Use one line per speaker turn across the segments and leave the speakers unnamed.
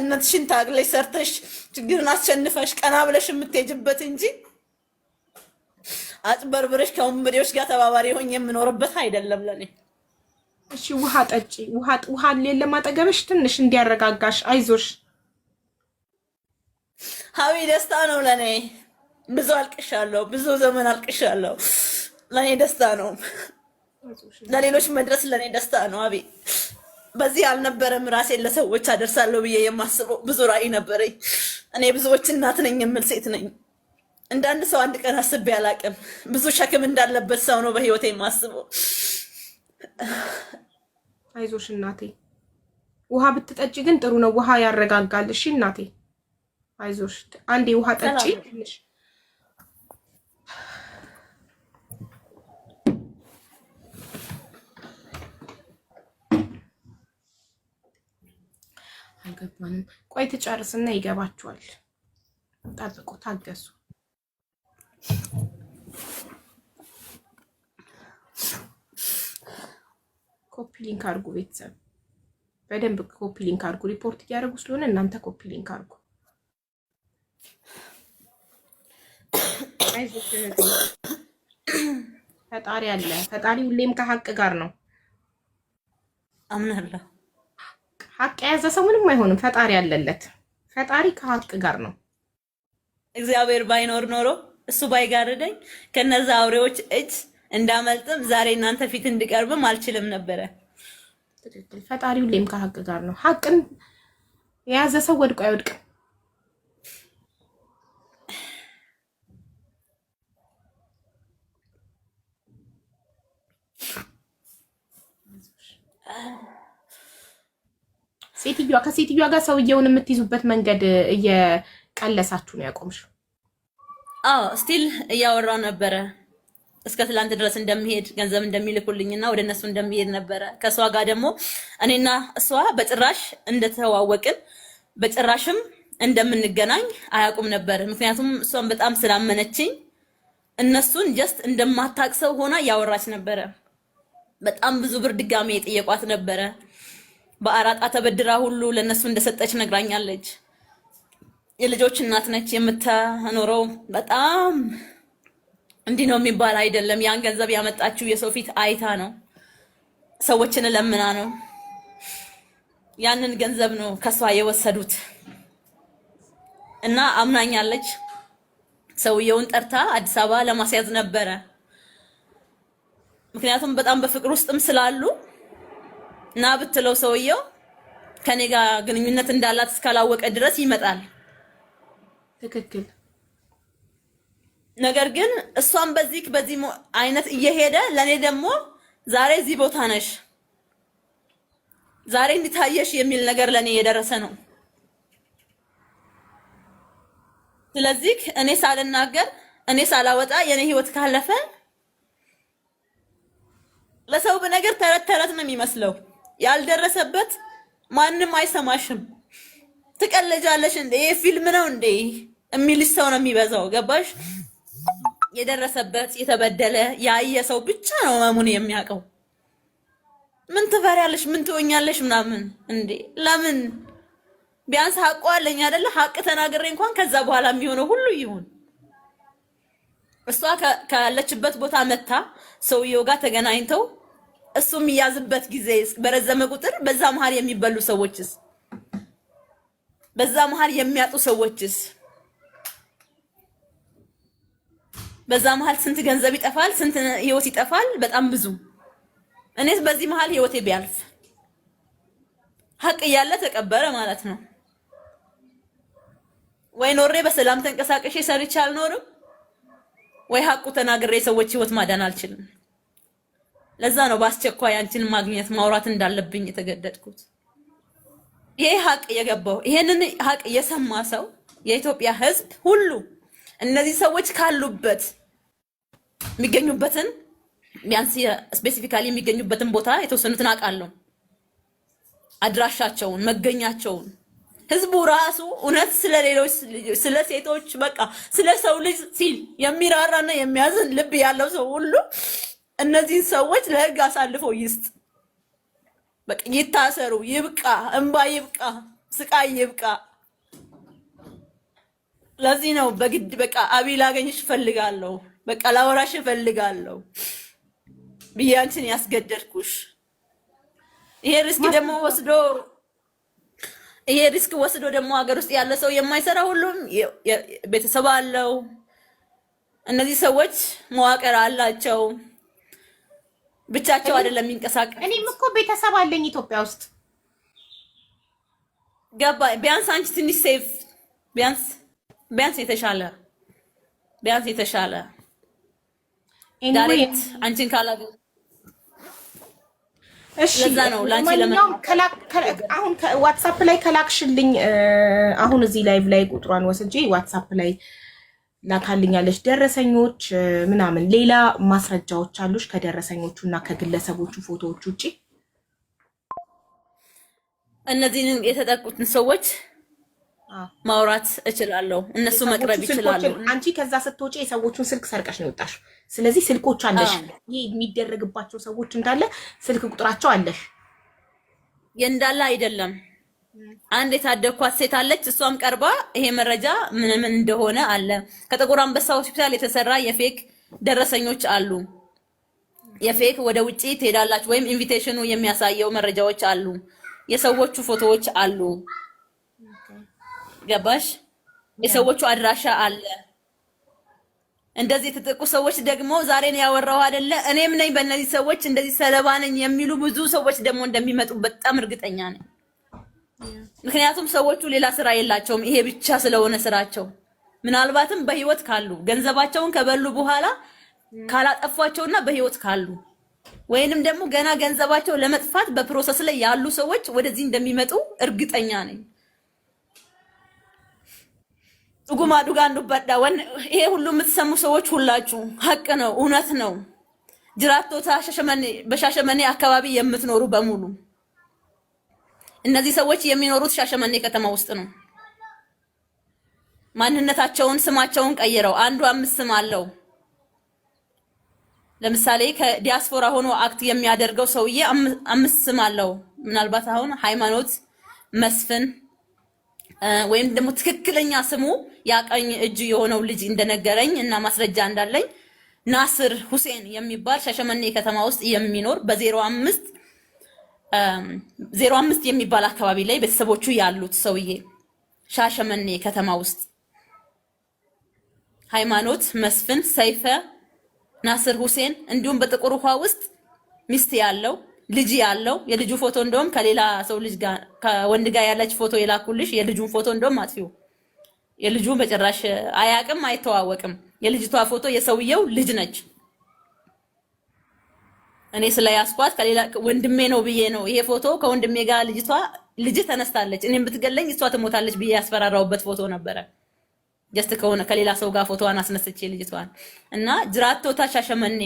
እናትነትሽን ታግለሽ ሰርተሽ ችግርን አስሸንፈሽ ቀና ብለሽ የምትሄጅበት እንጂ አጭበርብረሽ ከወንበዴዎች ጋር ተባባሪ ሆኜ የምኖርበት አይደለም ለኔ።
እሺ ውሃ ጠጪ። ውሃ የለም አጠገብሽ ትንሽ እንዲያረጋጋሽ። አይዞሽ
ሀቢ ደስታ ነው ለኔ። ብዙ አልቅሻለሁ፣ ብዙ ዘመን አልቅሻለሁ። ለኔ ደስታ ነው። ለሌሎች መድረስ ለኔ ደስታ ነው። ሀቢ በዚህ አልነበረም ራሴን ለሰዎች አደርሳለሁ ብዬ የማስበው። ብዙ ራዕይ ነበረኝ። እኔ ብዙዎች እናት ነኝ የምል ሴት ነኝ። እንዳንድ ሰው አንድ ቀን አስቤ አላቅም። ብዙ ሸክም እንዳለበት ሰው ነው በህይወቴ የማስበው።
አይዞሽ እናቴ። ውሃ ብትጠጪ ግን ጥሩ ነው። ውሃ ያረጋጋል። እሺ እናቴ አይዞሽ። አንዴ ውሃ ጠጪ ትንሽ። አልገባንም። ቆይ ትጨርስና ይገባችኋል። ጠብቁ፣ ታገሱ። ኮፒ ሊንክ አድርጉ ቤተሰብ፣ በደንብ ኮፒ ሊንክ አድርጉ። ሪፖርት እያደረጉ ስለሆነ እናንተ ኮፒ ሊንክ አድርጉ። አይዞሽ ፈጣሪ አለ። ፈጣሪ ሁሌም ከሀቅ ጋር ነው።
አምናለሁ።
ሀቅ የያዘ ሰው ምንም አይሆንም። ፈጣሪ አለለት። ፈጣሪ ከሀቅ ጋር ነው።
እግዚአብሔር ባይኖር ኖሮ እሱ ባይጋርደኝ ከነዛ አውሬዎች እጅ እንዳመልጥም ዛሬ እናንተ ፊት እንድቀርብም አልችልም ነበረ።
ትክክል። ፈጣሪ ሁሌም ከሀቅ ጋር ነው። ሀቅን የያዘ ሰው ወድቆ አይወድቅም። ከሴትዮዋ ጋር ሰውየውን የምትይዙበት መንገድ እየቀለሳችሁ ነው ያቆምሽው?
አዎ ስቲል እያወራው ነበረ። እስከ ትላንት ድረስ እንደሚሄድ ገንዘብ እንደሚልኩልኝና ወደ እነሱ እንደሚሄድ ነበረ። ከሷ ጋር ደግሞ እኔና እሷ በጭራሽ እንደተዋወቅን በጭራሽም እንደምንገናኝ አያውቁም ነበር። ምክንያቱም እሷን በጣም ስላመነችኝ እነሱን ጀስት እንደማታቅሰው ሆና ያወራች ነበረ። በጣም ብዙ ብር ድጋሜ የጠየቋት ነበረ። በአራጣ ተበድራ ሁሉ ለነሱ እንደሰጠች ነግራኛለች። የልጆች እናት ነች። የምትኖረው በጣም እንዲህ ነው የሚባል አይደለም። ያን ገንዘብ ያመጣችው የሰው ፊት አይታ ነው። ሰዎችን ለምና ነው። ያንን ገንዘብ ነው ከሷ የወሰዱት እና አምናኛለች። ሰውየውን ጠርታ አዲስ አበባ ለማስያዝ ነበረ። ምክንያቱም በጣም በፍቅር ውስጥም ስላሉ እና ብትለው ሰውየው ከኔ ጋር ግንኙነት እንዳላት እስካላወቀ ድረስ ይመጣል።
ትክክል።
ነገር ግን እሷን በዚህ አይነት እየሄደ ለኔ ደግሞ ዛሬ እዚህ ቦታ ነሽ፣ ዛሬ እንድታየሽ የሚል ነገር ለኔ የደረሰ ነው። ስለዚህ እኔ ሳልናገር እኔ ሳላወጣ የኔ ህይወት ካለፈ ለሰው በነገር ተረት ተረት ነው የሚመስለው። ያልደረሰበት ማንም አይሰማሽም። ትቀለጃለሽ እንዴ? ይሄ ፊልም ነው እንዴ የሚልሽ ሰው ነው የሚበዛው። ገባሽ? የደረሰበት የተበደለ ያየ ሰው ብቻ ነው መሙን የሚያውቀው። ምን ትፈሪያለሽ? ምን ትወኛለሽ? ምናምን እንዴ ለምን? ቢያንስ ሀቁ አለኝ አይደለ? ሀቅ ተናግሬ እንኳን ከዛ በኋላ የሚሆነው ሁሉ ይሁን። እሷ ካለችበት ቦታ መታ ሰውየው ጋር ተገናኝተው እሱ የሚያዝበት ጊዜ በረዘመ ቁጥር በዛ መሃል የሚበሉ ሰዎችስ፣ በዛ መሃል የሚያጡ ሰዎችስ፣ በዛ መሃል ስንት ገንዘብ ይጠፋል፣ ስንት ህይወት ይጠፋል። በጣም ብዙ። እኔስ በዚህ መሃል ህይወቴ ቢያልፍ ሀቅ እያለ ተቀበረ ማለት ነው ወይ? ኖሬ በሰላም ተንቀሳቀሼ ሰርቼ አልኖርም ወይ? ሀቁ ተናግሬ ሰዎች ህይወት ማዳን አልችልም። ለዛ ነው በአስቸኳይ አንቺን ማግኘት ማውራት እንዳለብኝ የተገደድኩት። ይሄ ሀቅ የገባው ይሄንን ሀቅ የሰማ ሰው የኢትዮጵያ ህዝብ ሁሉ እነዚህ ሰዎች ካሉበት የሚገኙበትን ቢያንስ ስፔሲፊካሊ የሚገኙበትን ቦታ የተወሰኑትን አውቃለሁ፣ አድራሻቸውን፣ መገኛቸውን። ህዝቡ ራሱ እውነት ስለሌሎች ስለ ሴቶች በቃ ስለ ሰው ልጅ ሲል የሚራራና የሚያዝን ልብ ያለው ሰው ሁሉ እነዚህን ሰዎች ለህግ አሳልፎ ይስጥ። በቃ ይታሰሩ፣ ይብቃ፣ እንባ ይብቃ። ስቃይ ይብቃ። ለዚህ ነው በግድ በቃ አቢ ላገኝሽ እፈልጋለሁ፣ በቃ ላወራሽ እፈልጋለሁ ብዬ አንቺን ያስገደድኩሽ። ይሄ ሪስክ ወስዶ ደግሞ ሀገር ውስጥ ያለ ሰው የማይሰራ ሁሉም ቤተሰብ አለው። እነዚህ ሰዎች መዋቅር አላቸው፣ ብቻቸው አይደለም የሚንቀሳቀሱ።
እኔም እኮ ቤተሰብ አለኝ ኢትዮጵያ ውስጥ።
ገባ? ቢያንስ አንቺ ትንሽ ሴፍ ቢያንስ የተሻለ ዳይሬክት አንቺን ካላገኘ
እሺ። ለማንኛውም አሁን ዋትስአፕ ላይ ከላክሽልኝ አሁን እዚህ ላይቭ ላይ ቁጥሯን ወስጄ ዋትስአፕ ላይ ላካልኛለች ደረሰኞች ምናምን። ሌላ ማስረጃዎች አሉሽ ከደረሰኞቹ እና ከግለሰቦቹ ፎቶዎች ውጪ?
እነዚህን የተጠቁትን ሰዎች ማውራት እችላለሁ፣ እነሱ መቅረብ ይችላሉ።
አንቺ ከዛ ስትወጪ የሰዎቹን ስልክ ሰርቀሽ ነው የወጣሽ። ስለዚህ ስልኮች አለሽ፣ ይሄ የሚደረግባቸው ሰዎች እንዳለ ስልክ ቁጥራቸው አለሽ።
የእንዳለ አይደለም። አንድ የታደኳት ሴት አለች፣ እሷም ቀርባ ይሄ መረጃ ምን እንደሆነ አለ። ከጥቁር አንበሳ ሆስፒታል የተሰራ የፌክ ደረሰኞች አሉ። የፌክ ወደ ውጪ ትሄዳላችሁ ወይም ኢንቪቴሽኑ የሚያሳየው መረጃዎች አሉ። የሰዎቹ ፎቶዎች አሉ። ገባሽ? የሰዎቹ አድራሻ አለ። እንደዚህ የተጠቁ ሰዎች ደግሞ ዛሬን ያወራው አይደለ? እኔም ነኝ በእነዚህ ሰዎች እንደዚህ ሰለባ ነኝ የሚሉ ብዙ ሰዎች ደግሞ እንደሚመጡ በጣም እርግጠኛ ነኝ። ምክንያቱም ሰዎቹ ሌላ ስራ የላቸውም፣ ይሄ ብቻ ስለሆነ ስራቸው። ምናልባትም በህይወት ካሉ ገንዘባቸውን ከበሉ በኋላ ካላጠፏቸውና በህይወት ካሉ ወይንም ደግሞ ገና ገንዘባቸው ለመጥፋት በፕሮሰስ ላይ ያሉ ሰዎች ወደዚህ እንደሚመጡ እርግጠኛ ነኝ። ዱጉማ ዱጋን ዱባዳ ይሄ ሁሉ የምትሰሙ ሰዎች ሁላችሁ ሀቅ ነው፣ እውነት ነው። ጅራቶታ በሻሸመኔ አካባቢ የምትኖሩ በሙሉ እነዚህ ሰዎች የሚኖሩት ሻሸመኔ ከተማ ውስጥ ነው። ማንነታቸውን ስማቸውን ቀይረው አንዱ 5 ስም አለው። ለምሳሌ ከዲያስፖራ ሆኖ አክት የሚያደርገው ሰውዬ 5 ስም አለው። ምናልባት አሁን ሃይማኖት መስፍን ወይም ደግሞ ትክክለኛ ስሙ ያቀኝ እጅ የሆነው ልጅ እንደነገረኝ እና ማስረጃ እንዳለኝ ናስር ሁሴን የሚባል ሻሸመኔ ከተማ ውስጥ የሚኖር በ05 የሚባል አካባቢ ላይ ቤተሰቦቹ ያሉት ሰውዬ ሻሸመኔ ከተማ ውስጥ ሃይማኖት መስፍን ሰይፈ ናስር ሁሴን እንዲሁም በጥቁር ውሃ ውስጥ ሚስት ያለው ልጅ ያለው የልጁ ፎቶ እንደውም ከሌላ ሰው ልጅ ጋር ከወንድ ጋር ያለች ፎቶ የላኩልሽ የልጁን ፎቶ እንደውም አጥፊው። የልጁ በጭራሽ አያቅም አይተዋወቅም። የልጅቷ ፎቶ የሰውየው ልጅ ነች። እኔ ስለያስኳት ከሌላ ወንድሜ ነው ብዬ ነው ይሄ ፎቶ ከወንድሜ ጋር ልጅ ተነስታለች እኔም ብትገለኝ እሷ ትሞታለች ብዬ ያስፈራራውበት ፎቶ ነበረ። ጀስት ከሆነ ከሌላ ሰው ጋር ፎቶዋን አስነስቼ ልጅቷን እና ጅራቶታ ሻሸመኔ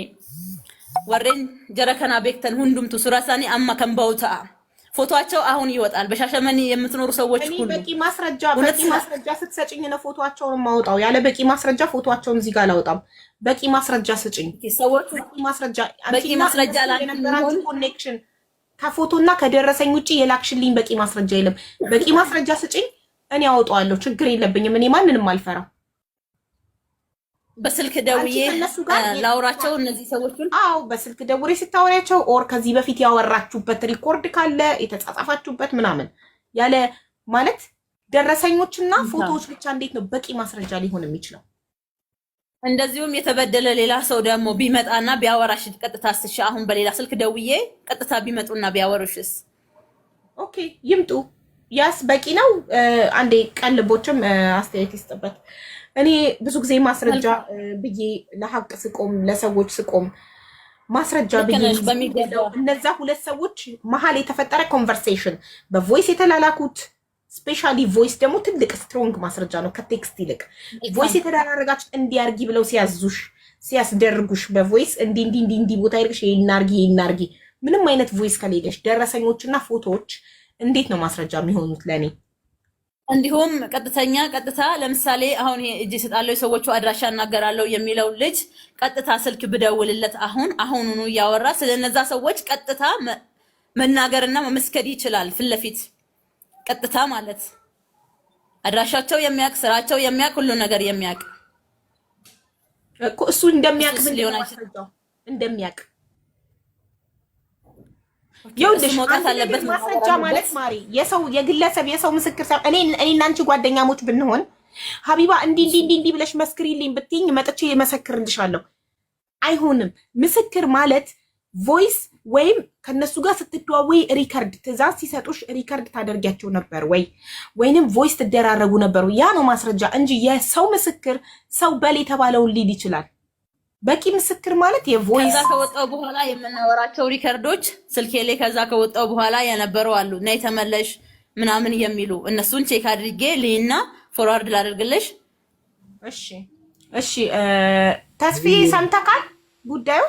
ወሬን ጀረከና ቤክተን ሁንዱምቱ ሱራሳኒ አማ ከንባውታ ፎቶአቸው አሁን ይወጣል። በሻሸመኔ የምትኖሩ ሰዎች ሁሉ
በቂ ማስረጃ ስትሰጪኝ ነው ፎቶአቸውን ማውጣው። ያለ በቂ ማስረጃ ፎቶአቸውን እዚህ ጋር አላወጣም። በቂ ማስረጃ ስጪኝ።
ሰዎች
በቂ ማስረጃ ለነበራችሁ ኮኔክሽን ከፎቶና ከደረሰኝ ውጪ የላክሽልኝ በቂ ማስረጃ የለም። በቂ ማስረጃ ስጪኝ፣ እኔ አወጣዋለሁ። ችግር የለብኝም። እኔ ማንንም አልፈራም።
በስልክ ደውዬ ላውራቸው እነዚህ ሰዎችን።
አዎ በስልክ ደውሬ ስታወሪያቸው ኦር ከዚህ በፊት ያወራችሁበት ሪኮርድ ካለ የተጻጻፋችሁበት ምናምን ያለ ማለት ደረሰኞችና ፎቶዎች ብቻ እንዴት ነው በቂ ማስረጃ ሊሆን የሚችለው?
እንደዚሁም የተበደለ ሌላ ሰው ደግሞ ቢመጣና ቢያወራሽ ቀጥታ ስሽ አሁን በሌላ ስልክ ደውዬ ቀጥታ ቢመጡና ቢያወሩሽስ?
ኦኬ ይምጡ። ያስ በቂ ነው። አንዴ ቀልቦችም አስተያየት ይስጥበት። እኔ ብዙ ጊዜ ማስረጃ ብዬ ለሀቅ ስቆም ለሰዎች ስቆም ማስረጃ ብዬ እነዛ ሁለት ሰዎች መሀል የተፈጠረ ኮንቨርሴሽን በቮይስ የተላላኩት ስፔሻሊ ቮይስ ደግሞ ትልቅ ስትሮንግ ማስረጃ ነው ከቴክስት ይልቅ። ቮይስ የተደራረጋችሁ እንዲያርጊ ብለው ሲያስደርጉሽ በቮይስ እንዲ ቦታ ይልሽ ይናርጊ ምንም አይነት ቮይስ ከሌለሽ ደረሰኞችና ፎቶዎች እንዴት ነው ማስረጃ የሚሆኑት ለኔ?
እንዲሁም ቀጥታ ለምሳሌ አሁን እጅ ይሰጣለው ሰዎቹ አድራሻ እናገራለሁ የሚለው ልጅ ቀጥታ ስልክ ብደውልለት አሁኑኑ እያወራ ስለነዛ ሰዎች ቀጥታ መናገርና መመስከር ይችላል ፊት ለፊት። ቀጥታ ማለት አድራሻቸው የሚያቅ ስራቸው የሚያቅ ሁሉ ነገር የሚያቅ
እኮ እሱ እንደሚያቅ ምን ሊሆን አይችልም እንደሚያቅ ይኸውልሽ መውጣት አለበት ማስረጃ ማለት ማሪ የሰው የግለሰብ የሰው ምስክር እኔና አንቺ ጓደኛሞች ብንሆን ሀቢባ እንዲ ብለሽ መስክሪልኝ ብትይኝ መጥቼ የመሰክርልሻለሁ አይሆንም ምስክር ማለት ቮይስ ወይም ከነሱ ጋር ስትደዋወይ ሪከርድ ትእዛዝ ሲሰጡሽ ሪከርድ ታደርጊያቸው ነበር ወይንም ቮይስ ትደራረጉ ነበር ያ ነው ማስረጃ እንጂ የሰው ምስክር ሰው በል የተባለውን ሊድ ይችላል በቂ ምስክር ማለት የቮይስ
ከዛ ከወጣው በኋላ የምናወራቸው ሪከርዶች ስልኬ ላይ ከዛ ከወጣው በኋላ የነበረው አሉ እና የተመለሽ ምናምን የሚሉ እነሱን ቼክ አድርጌ ሊና ፎርዋርድ ላደርግልሽ እሺ
ተስፋዬ ሰምተካል ጉዳዩ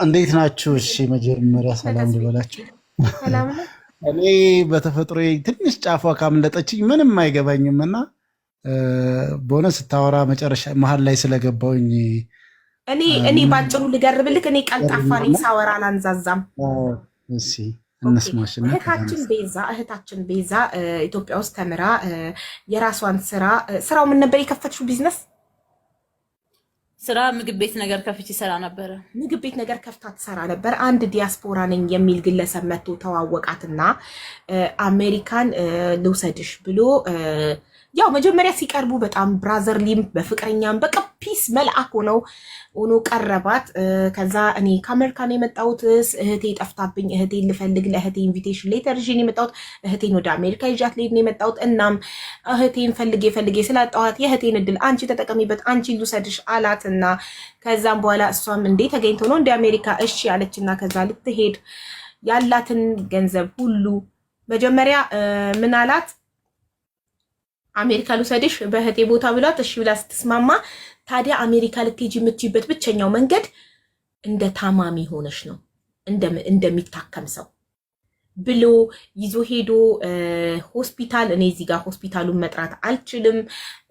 እንዴት ናችሁ እሺ መጀመሪያ ሰላም ልበላችሁ
ሰላም ነው
እኔ በተፈጥሮ ትንሽ ጫፏ ካምለጠችኝ ምንም አይገባኝምና ቦነስ ታወራ መጨረሻ መሃል ላይ ስለገባውኝ
እኔ ባጭሩ ልገርብልክ እኔ ቀልጣፋ ነኝ ሳወራ አላንዛዛም
እሺ እንስማሽና
እህታችን ቤዛ ኢትዮጵያ ውስጥ ተምራ የራሷን ስራው ምን ነበር የከፈትሽው ቢዝነስ
ስራ ምግብ ቤት ነገር ከፍቼ ሰራ ነበር
ምግብ ቤት ነገር ከፍታ ትሰራ ነበር አንድ ዲያስፖራ ነኝ የሚል ግለሰብ መጥቶ ተዋወቃትና አሜሪካን ልውሰድሽ ብሎ ያው መጀመሪያ ሲቀርቡ በጣም ብራዘርሊም በፍቅረኛም በቃ ፒስ መልአክ ሆኖ ቀረባት ከዛ እኔ ከአሜሪካን የመጣሁት እህቴ ጠፍታብኝ እህቴን ልፈልግ ለእህቴ ኢንቪቴሽን ሌተር ይዤ የመጣሁት እህቴን ወደ አሜሪካ ይዣት ልሄድ ነው የመጣሁት እናም እህቴን ፈልጌ ስላጣኋት የእህቴን እድል አንቺ ተጠቀሚበት አንቺ ልውሰድሽ አላትና ከዛም በኋላ እሷም እንዴ ተገኝቶ ነው እንደ አሜሪካ እሺ አለችና ከዛ ልትሄድ ያላትን ገንዘብ ሁሉ መጀመሪያ ምን አላት አሜሪካ ልውሰድሽ በእህቴ ቦታ ብሏት እሺ ብላ ስትስማማ ታዲያ አሜሪካ ልትሄጂ የምትችይበት ብቸኛው መንገድ እንደ ታማሚ ሆነሽ ነው እንደሚታከም ሰው ብሎ ይዞ ሄዶ ሆስፒታል እኔ እዚህ ጋር ሆስፒታሉን መጥራት አልችልም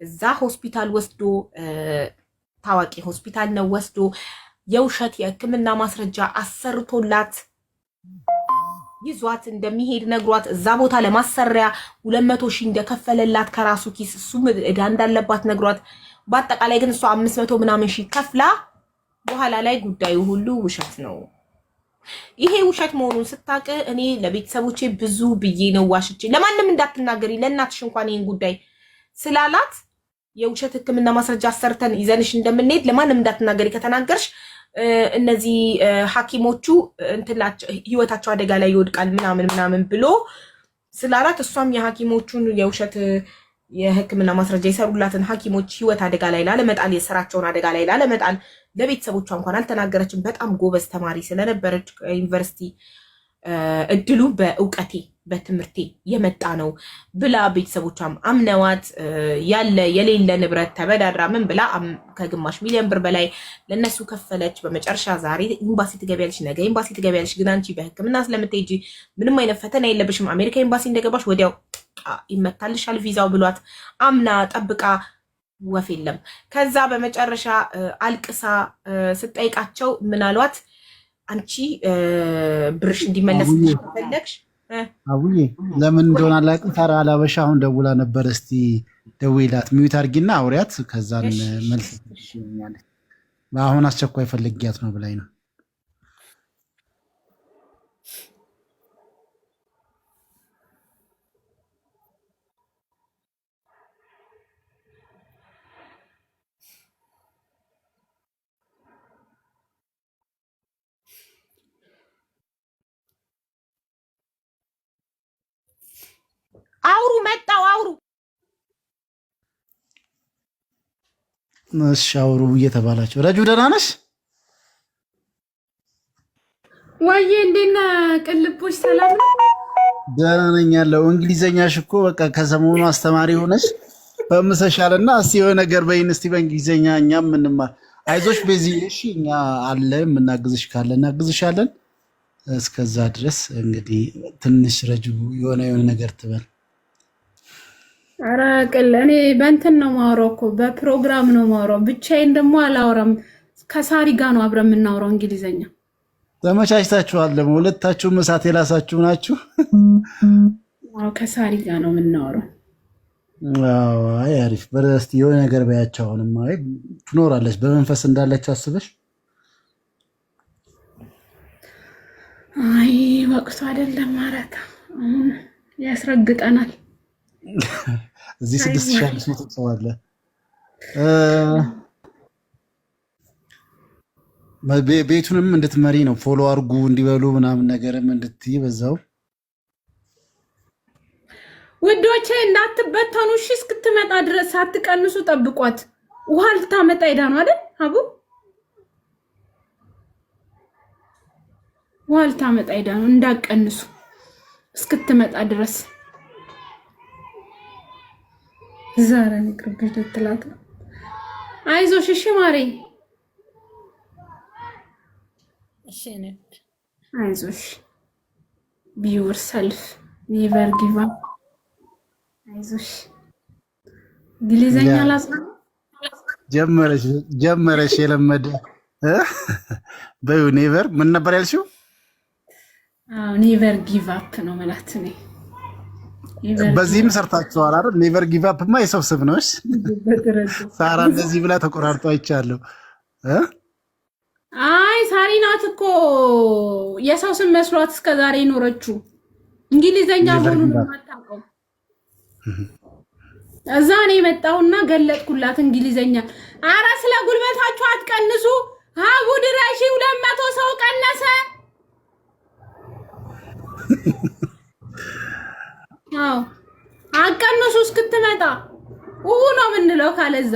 እዛ ሆስፒታል ወስዶ ታዋቂ ሆስፒታል ነው ወስዶ የውሸት የሕክምና ማስረጃ አሰርቶላት ይዟት እንደሚሄድ ነግሯት እዛ ቦታ ለማሰሪያ 200,000 እንደከፈለላት ከራሱ ኪስ እሱ እዳ እንዳለባት ነግሯት በአጠቃላይ ግን እሷ 500 ምናምን ሺህ ከፍላ በኋላ ላይ ጉዳዩ ሁሉ ውሸት ነው ይሄ ውሸት መሆኑን ስታውቅ እኔ ለቤተሰቦቼ ብዙ ብዬ ነው ዋሽቼ ለማንም እንዳትናገሪ ለእናትሽ እንኳን ይሄን ጉዳይ ስላላት የውሸት ሕክምና ማስረጃ አሰርተን ይዘንሽ እንደምንሄድ ለማንም እንዳትናገሪ ከተናገርሽ እነዚህ ሐኪሞቹ እንትላቸው ህይወታቸው አደጋ ላይ ይወድቃል ምናምን ብሎ ስላላት እሷም የሐኪሞቹን የውሸት የሕክምና ማስረጃ ይሰሩላትን ሐኪሞች ህይወት አደጋ ላይ ላለመጣል የስራቸውን አደጋ ላይ ላለመጣል ለቤተሰቦቿ እንኳን አልተናገረችም በጣም ጎበዝ ተማሪ ስለነበረች ዩኒቨርሲቲ እድሉ በእውቀቴ በትምህርቴ የመጣ ነው ብላ ቤተሰቦቿም አምነዋት ያለ የሌለ ንብረት ተበዳድራ ምን ብላ ከግማሽ ሚሊዮን ብር በላይ ለነሱ ከፈለች በመጨረሻ ዛሬ ኤምባሲ ትገቢያለሽ ነገ ኤምባሲ ትገቢያለሽ ግን አንቺ በህክምና ስለምትሄጂ ምንም አይነት ፈተና የለብሽም አሜሪካ ኤምባሲ እንደገባሽ ወዲያው ይመታልሻል ቪዛው ብሏት አምና ጠብቃ ወፍ የለም ከዛ በመጨረሻ አልቅሳ ስጠይቃቸው ምን አሏት አንቺ ብርሽ እንዲመለስ ተፈለግሽ
አቡዬ ለምን እንደሆነ አላውቅም ታራ አላበሻ አሁን ደውላ ነበር እስቲ ደውይላት ሚዩት አርጊና አውሪያት ከዛን መልስ ትሽኛለች አሁን አስቸኳይ ፈልጊያት ነው ብላኝ ነው
አውሩ መጣው አውሩ
እሺ አውሩ እየተባላችሁ ረጁ ደህና ነሽ
ወይዬ እንዴና ቅልቦች ሰላም ነው
ደህና ነኝ ያለው እንግሊዘኛሽ እኮ በቃ ከሰሞኑ አስተማሪ ሆነሽ ፈምሰሻልና እስቲ የሆነ ነገር በይን እስቲ በእንግሊዘኛ እኛም እንማር አይዞሽ በዚህ እሺ እኛ አለ ምናግዝሽ ካለ እናግዝሻለን እስከዛ ድረስ እንግዲህ ትንሽ ረጁ የሆነ ነገር ትበል
አራቀል እኔ በእንትን ነው ማወራው እኮ በፕሮግራም ነው ማወራው ብቻዬን ደግሞ አላወራም ከሳሪ ጋር ነው አብረን የምናወራው እንግሊዘኛ
ተመቻችታችኋል ደግሞ ሁለታችሁም እሳት የላሳችሁ ናችሁ
አዎ ከሳሪ ጋር ነው የምናወራው።
አዎ አይ አሪፍ። በረስቲ የሆነ ነገር በያቸው። አሁንም አይ ትኖራለች በመንፈስ እንዳለች አስበሽ።
አይ ወቅቱ አይደለም ማለት አሁን ያስረግጠናል።
እዚህ 6500 ሰው አለ። ቤቱንም እንድትመሪ ነው ፎሎ አድርጉ እንዲበሉ ምናምን ነገርም እንድትይ በዛው
ውዶቼ እንዳትበተኑ እሺ። እስክትመጣ ድረስ ሳትቀንሱ ጠብቋት። ውሃ ልታመጣ ሄዳ ነው አይደል አቡ? ውሃ ልታመጣ ሄዳ ነው። እንዳትቀንሱ እስክትመጣ ድረስ። ዛሬ ንቅርብሽ ልትላት ነው። አይዞሽ እሺ ማሬ።
እሺ ነኝ።
አይዞሽ be yourself never give up። አይዞሽ እንግሊዘኛ ላስና
ጀመረሽ የለመደ በዩ ኔቨር ምን ነበር ያልሽው?
አዎ ኔቨር ጊቭ አፕ ነው ማለት ነው።
በዚህም ሰርታችኋል አይደል? ኔቨር ጊቭ አፕ ማ የሰው ስም ነው። እሺ ሳራ እንደዚህ ብላ ተቆራርጦ አይቻለሁ።
አይ ሳሪ ናት እኮ የሰው ስም መስሏት እስከዛሬ ኖረችው። እንግሊዘኛ ሆኑን ማታውቀው እዛ ነው የመጣውና ገለጥኩላት እንግሊዘኛ። አረ ስለ ጉልበታችሁ አትቀንሱ። አቡ ድራሺ 200 ሰው ቀነሰ። አዎ አቀንሱ እስክትመጣ ነው ምንለው ካለዛ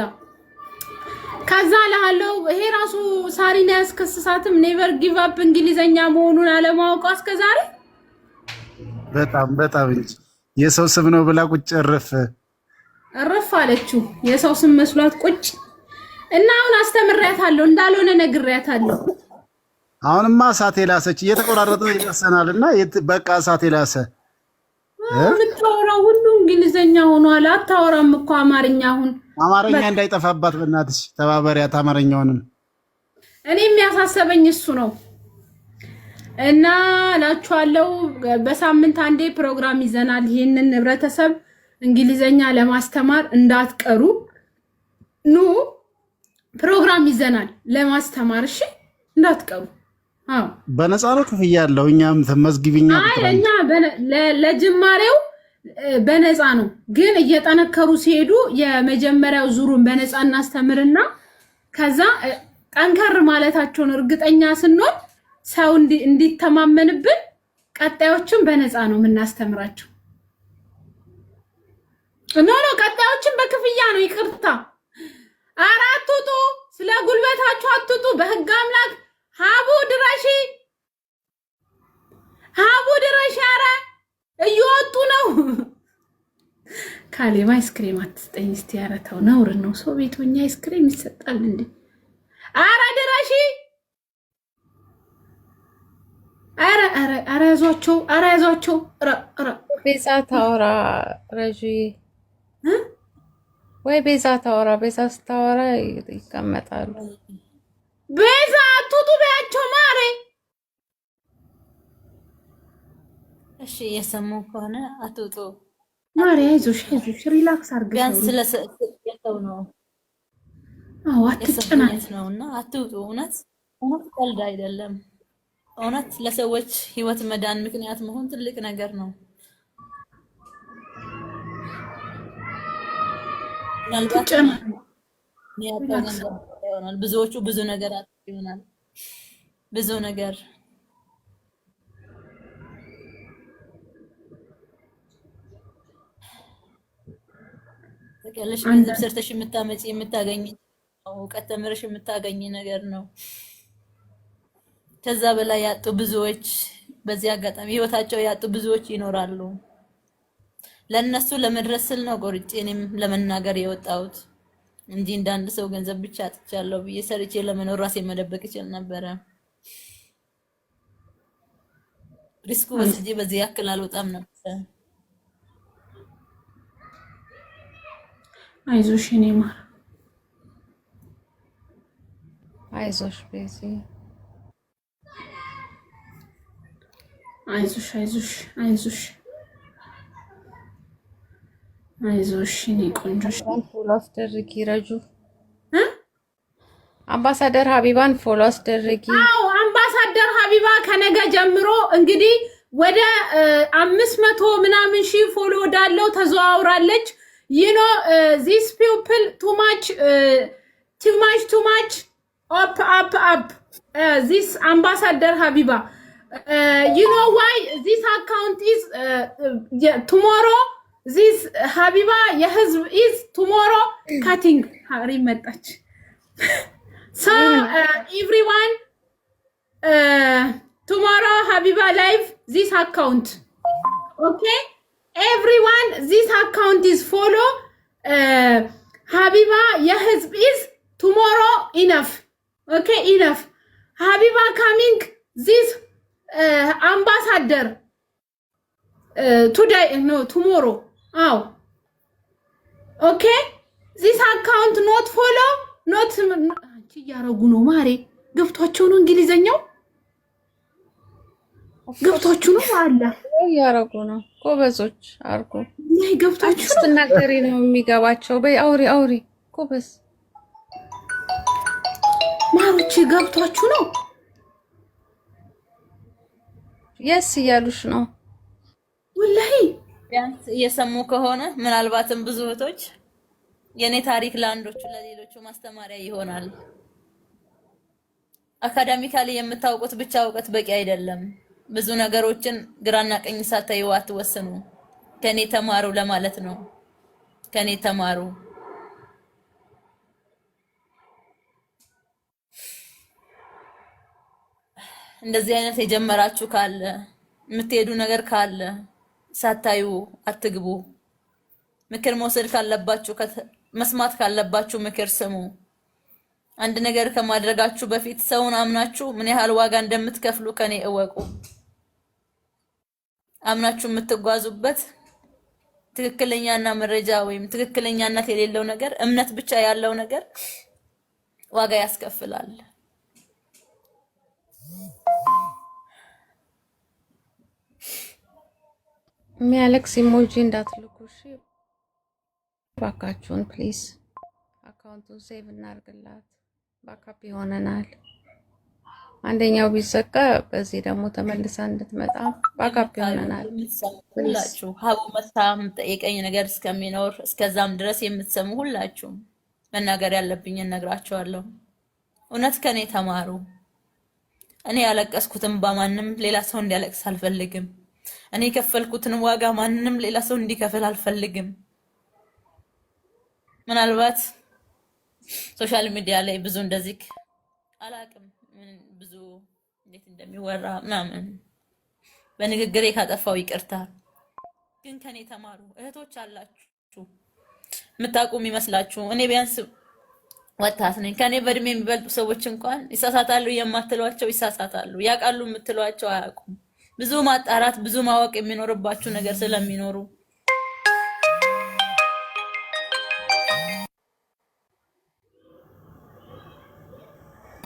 ከዛ ለሃለው ይሄ ራሱ ሳሪና ያስከስሳትም ኔቨር ጊቭ አፕ እንግሊዘኛ መሆኑን አለማወቋ እስከዛሬ
በጣም እንጂ የሰው ስም ነው ብላ ቁጭ እረፍ
አለችው። የሰው ስም መስሏት ቁጭ እና አሁን አስተምሪያታለሁ እንዳልሆነ ነግሬያታለሁ።
አሁንማ እሳት የላሰች እየተቆራረጠ ይደርሰናልና በቃ እሳት የላሰ
የምታወራው ሁሉ እንግሊዘኛ ሆኗል። አታወራም እኮ አማርኛ። አሁን
አማርኛ እንዳይጠፋባት በእናትሽ ተባበሪያት አማርኛውንም።
እኔ የሚያሳሰበኝ እሱ ነው እና እላችኋለሁ በሳምንት አንዴ ፕሮግራም ይዘናል። ይሄንን ህብረተሰብ እንግሊዘኛ ለማስተማር እንዳትቀሩ ኑ ፕሮግራም ይዘናል ለማስተማር። እሺ እንዳትቀሩ። አዎ
በነፃ ነው ክፍያ ያለው። እኛም ተመዝግቢኛ
እኛ ለጅማሬው በነፃ ነው፣ ግን እየጠነከሩ ሲሄዱ የመጀመሪያው ዙሩን በነፃ እናስተምርና ከዛ ጠንከር ማለታቸውን እርግጠኛ ስንሆን ሰው እንዲተማመንብን ቀጣዮችን በነፃ ነው የምናስተምራቸው። ኖ ቀጣዮችን በክፍያ ነው። ይቅርታ ኧረ አትውጡ፣ ስለ ጉልበታችሁ አትውጡ። በህግ አምላክ ሀቡ ድረሺ ኧረ እየወጡ ነው። ካሌማ አይስክሬም አትስጠኝ እስቲ። ኧረ ተው ነውር ነው። ሰው ቤት ሆኜ አይስክሬም ይሰጣል እንዴ? ኧረ ድረሺ ኧረ ያዟቸው።
ቤዛ ታወራ ረጂ ወይ ቤዛ ታወራ። ቤዛ ስታወራ ይቀመጣሉ።
ቤዛ አትውጡ በያቸው ማሬ።
እሺ የሰሙ ከሆነ አትውጡ
ማሬ። አይዞሽ ሪላክስ አድርገሽ
ቢያንስ ስለሰው ነው።
አዎ አትጨናነቅ
ነውና አትውጡ። እውነት ቀልድ አይደለም። እውነት ለሰዎች ህይወት መዳን ምክንያት መሆን ትልቅ ነገር ነው። ብዙዎቹ ብዙ ነገር ይሆናል። ብዙ ነገር ተቀለሽ ገንዘብ ሰርተሽ የምታገኝ እውቀት ተምረሽ የምታገኝ ነገር ነው። ከዛ በላይ ያጡ ብዙዎች በዚህ አጋጣሚ ህይወታቸው ያጡ ብዙዎች ይኖራሉ። ለነሱ ለመድረስ ስል ነው ቆርጬ እኔም ለመናገር የወጣሁት እንጂ እንዳንድ ሰው ገንዘብ ብቻ አጥቻለሁ ብዬ ሰርቼ ለመኖር ራሴ መደበቅ ይችል ነበረ። ሪስኩ ወስጄ በዚህ ያክል አልወጣም ነበር።
አይዞሽ እኔ ማር
አይዞሽ ቤዚ
አይዞሽ አይዞሽ እኔ ቆንጆሽ
ፎሎ አስደርጊ ረጁ። አምባሳደር ሀቢባን ፎሎ አስደርጊ።
አዎ አምባሳደር ሀቢባ ከነገ ጀምሮ እንግዲህ ወደ 500 ምናምን ሺህ ፎሎ ወዳለው ተዘዋውራለች። ዩ ኖ ዚስ ፒፕል ቱ ማች አፕ ዚስ አምባሳደር ሀቢባ ዩ ኖ ዋይ ዚስ አካውንት ኢዝ ቱሞሮ ዚስ ሀቢባ የህዝብ ኢዝ ቱሞሮ ካቲንግ ሀሪ መጣች። So everyone tomorrow Habiba live this account. Okay? Everyone this account is follow Habiba Yahizb is tomorrow enough. Okay, enough. Habiba coming this ambassador today no tomorrow. Oh. Okay? This account not follow not ያረጉ ነው ማሬ ገብቷቸው ነው እንግሊዘኛው ገብቷችሁ ነው አለ
ያረጉ ነው ጎበዞች አርጉ
ላይ ገብቷችሁ
ስትናገሪ ነው የሚገባቸው በይ አውሪ ጎበዝ
ማሮች ገብቷችሁ ነው
የስ እያሉሽ ነው
ወላሂ
ቢያንስ እየሰሙ ከሆነ ምናልባትም ብዙ እህቶች የኔ ታሪክ ለአንዶቹ ለሌሎቹ ማስተማሪያ ይሆናል። አካዳሚካሊ የምታውቁት ብቻ እውቀት በቂ አይደለም። ብዙ ነገሮችን ግራና ቀኝ ሳታዩ አትወስኑ። ከኔ ተማሩ ለማለት ነው። ከኔ ተማሩ። እንደዚህ አይነት የጀመራችሁ ካለ የምትሄዱ ነገር ካለ ሳታዩ አትግቡ። ምክር መውሰድ ካለባችሁ መስማት ካለባችሁ ምክር ስሙ። አንድ ነገር ከማድረጋችሁ በፊት ሰውን አምናችሁ ምን ያህል ዋጋ እንደምትከፍሉ ከኔ እወቁ። አምናችሁ የምትጓዙበት ትክክለኛና መረጃ ወይም ትክክለኛነት የሌለው ነገር እምነት ብቻ ያለው ነገር ዋጋ ያስከፍላል።
የሚያለቅስ ኢሞጂ እንዳትልኩ እሺ ባካችሁን ፕሊዝ። አካውንቱን ሴቭ እናርግላት። ባካፕ ይሆነናል። አንደኛው ቢዘጋ በዚህ ደግሞ ተመልሳ እንድትመጣ ባካፕ ይሆነናል።
ሁላችሁ ሀቡ መታም ጠይቀኝ ነገር እስከሚኖር እስከዛም ድረስ የምትሰሙ ሁላችሁ መናገር ያለብኝን ነግራችኋለሁ። እውነት ከኔ ተማሩ። እኔ ያለቀስኩትን በማንም ሌላ ሰው እንዲያለቅስ አልፈልግም። እኔ የከፈልኩትን ዋጋ ማንንም ሌላ ሰው እንዲከፍል አልፈልግም። ምናልባት ሶሻል ሚዲያ ላይ ብዙ እንደዚህ አላቅም ብዙ እንዴት እንደሚወራ ምናምን በንግግሬ ካጠፋው ይቅርታ። ግን ከኔ ተማሩ። እህቶች አላችሁ የምታውቁም ይመስላችሁ። እኔ ቢያንስ ወጣት ነኝ። ከኔ በእድሜ የሚበልጡ ሰዎች እንኳን ይሳሳታሉ የማትሏቸው ይሳሳታሉ፣ ያውቃሉ የምትሏቸው አያውቁም። ብዙ ማጣራት ብዙ ማወቅ የሚኖርባችሁ ነገር ስለሚኖሩ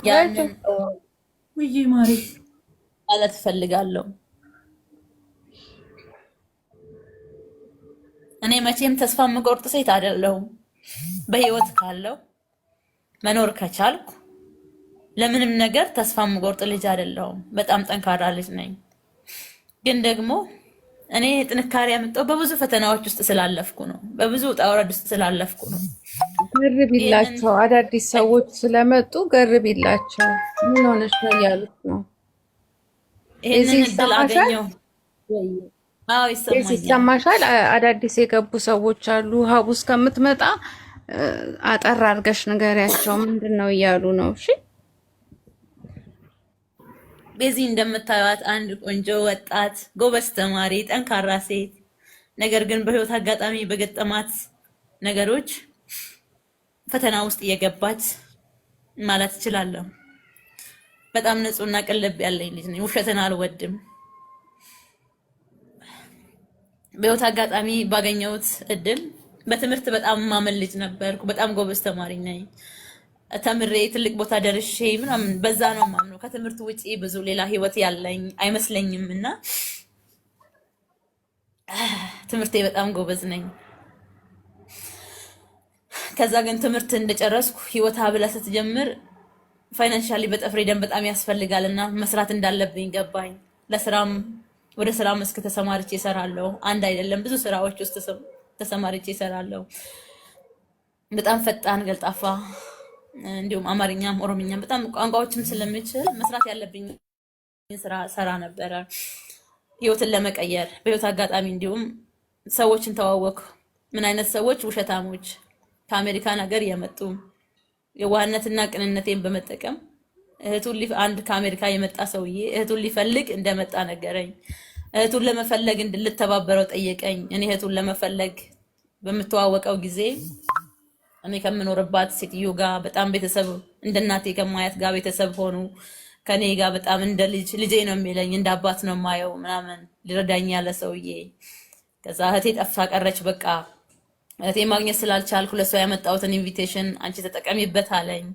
ያንን
ወይ ማሪ
ማለት ፈልጋለሁ። እኔ መቼም ተስፋ የምቆርጥ ሴት አይደለሁም። በህይወት ካለው መኖር ከቻልኩ ለምንም ነገር ተስፋ የምቆርጥ ልጅ አይደለሁም። በጣም ጠንካራ ልጅ ነኝ። ግን ደግሞ እኔ ጥንካሬ ያመጣው በብዙ ፈተናዎች ውስጥ ስላለፍኩ ነው። በብዙ ውጣ ውረድ ውስጥ ስላለፍኩ ነው።
ገርቢላቸው አዳዲስ ሰዎች ስለመጡ ገርቢላቸው ምን ሆነሽ ነው እያሉት ነው።
ይሄንን እድል አገኘው። አዎ
ይሰማሻል። አዳዲስ የገቡ ሰዎች አሉ። ሀቡ እስከምትመጣ አጠር አድርገሽ ንገሪያቸው ምንድን ነው እያሉ ነው። እሺ
በዚህ እንደምታዩት አንድ ቆንጆ ወጣት ጎበዝ ተማሪ ጠንካራ ሴት፣ ነገር ግን በህይወት አጋጣሚ በገጠማት ነገሮች ፈተና ውስጥ እየገባች ማለት እችላለሁ። በጣም ንጹህና ቅልብ ያለኝ ልጅ ነኝ። ውሸትን አልወድም። በህይወት አጋጣሚ ባገኘሁት እድል በትምህርት በጣም ማመን ልጅ ነበርኩ። በጣም ጎበዝ ተማሪ ነኝ። ተምሬ ትልቅ ቦታ ደርሼ ምናምን በዛ ነው ማምነው። ከትምህርት ውጪ ብዙ ሌላ ህይወት ያለኝ አይመስለኝም እና ትምህርቴ በጣም ጎበዝ ነኝ። ከዛ ግን ትምህርት እንደጨረስኩ ህይወት ብላ ስትጀምር ፋይናንሻሊ በፍሪደም በጣም ያስፈልጋልና መስራት እንዳለብኝ ገባኝ። ለስራም ወደ ስራ መስክ ተሰማርቼ እሰራለሁ። አንድ አይደለም ብዙ ስራዎች ውስጥ ተሰማርቼ እሰራለሁ። በጣም ፈጣን ቀልጣፋ፣ እንዲሁም አማርኛም ኦሮምኛም በጣም ቋንቋዎችም ስለምችል መስራት ያለብኝ ስራ ሰራ ነበረ ህይወትን ለመቀየር። በህይወት አጋጣሚ እንዲሁም ሰዎችን ተዋወቅኩ። ምን አይነት ሰዎች? ውሸታሞች ከአሜሪካን ሀገር የመጡ የዋህነትና ቅንነቴን በመጠቀም አንድ ከአሜሪካ የመጣ ሰውዬ እህቱን ሊፈልግ እንደመጣ ነገረኝ። እህቱን ለመፈለግ እንድልተባበረው ጠየቀኝ። እኔ እህቱን ለመፈለግ በምተዋወቀው ጊዜ እኔ ከምኖርባት ሴትዮ ጋር በጣም ቤተሰብ እንደ እናቴ ከማያት ጋር ቤተሰብ ሆኑ። ከኔ ጋር በጣም እንደ ልጄ ነው የሚለኝ፣ እንደ አባት ነው የማየው ምናምን ሊረዳኝ ያለ ሰውዬ። ከዛ እህቴ ጠፍታ ቀረች። በቃ እህቴ ማግኘት ስላልቻልኩ ለሷ ያመጣሁትን ኢንቪቴሽን አንቺ ተጠቀሚበት አለኝ።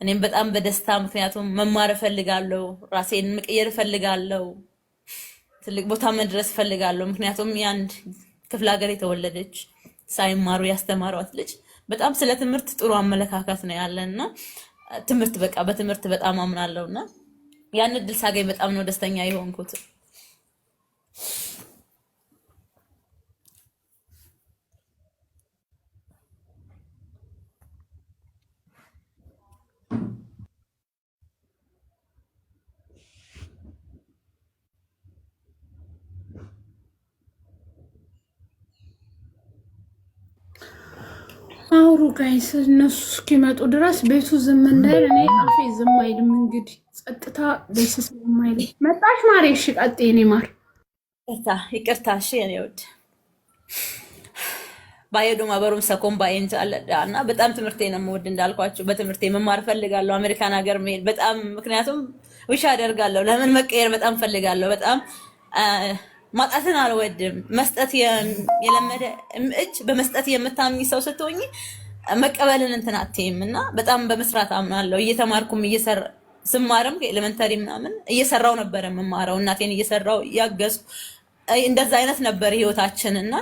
እኔም በጣም በደስታ ምክንያቱም መማር እፈልጋለሁ፣ ራሴን መቀየር እፈልጋለሁ፣ ትልቅ ቦታ መድረስ እፈልጋለሁ። ምክንያቱም የአንድ ክፍለ ሀገር የተወለደች ሳይማሩ ያስተማሯት ልጅ በጣም ስለ ትምህርት ጥሩ አመለካከት ነው ያለና ትምህርት በቃ በትምህርት በጣም አምናለሁና ያን እድል ሳገኝ በጣም ነው ደስተኛ የሆንኩት።
አውሩ ጋይስ፣ እነሱ እስኪመጡ ድረስ ቤቱ ዝም እንዳይል እኔ አፌ ዝም አይልም። እንግዲህ ጸጥታ ደስ ስለማይል መጣሽ ማሬ። እሺ ቀጥ የኔ ማር
ይቅርታ። እሺ የኔ ውድ ባየዱ ማበሩም ሰኮም ባይንት አለዳና በጣም ትምህርቴ ነው የምወድ እንዳልኳችሁ። በትምህርቴ መማር ፈልጋለሁ፣ አሜሪካን ሀገር መሄድ በጣም ምክንያቱም ውሻ አደርጋለሁ። ለምን መቀየር በጣም ፈልጋለሁ። በጣም ማጣትን አልወድም። መስጠት የለመደ እጅ በመስጠት የምታምኝ ሰው ስትሆኚ መቀበልን እንትን አትይም እና በጣም በመስራት አምናለሁ። እየተማርኩም ስማርም ኤሌመንተሪ ምናምን እየሰራው ነበር የምማረው። እናቴን እየሰራው ያገዝኩ እንደዛ አይነት ነበር ህይወታችን እና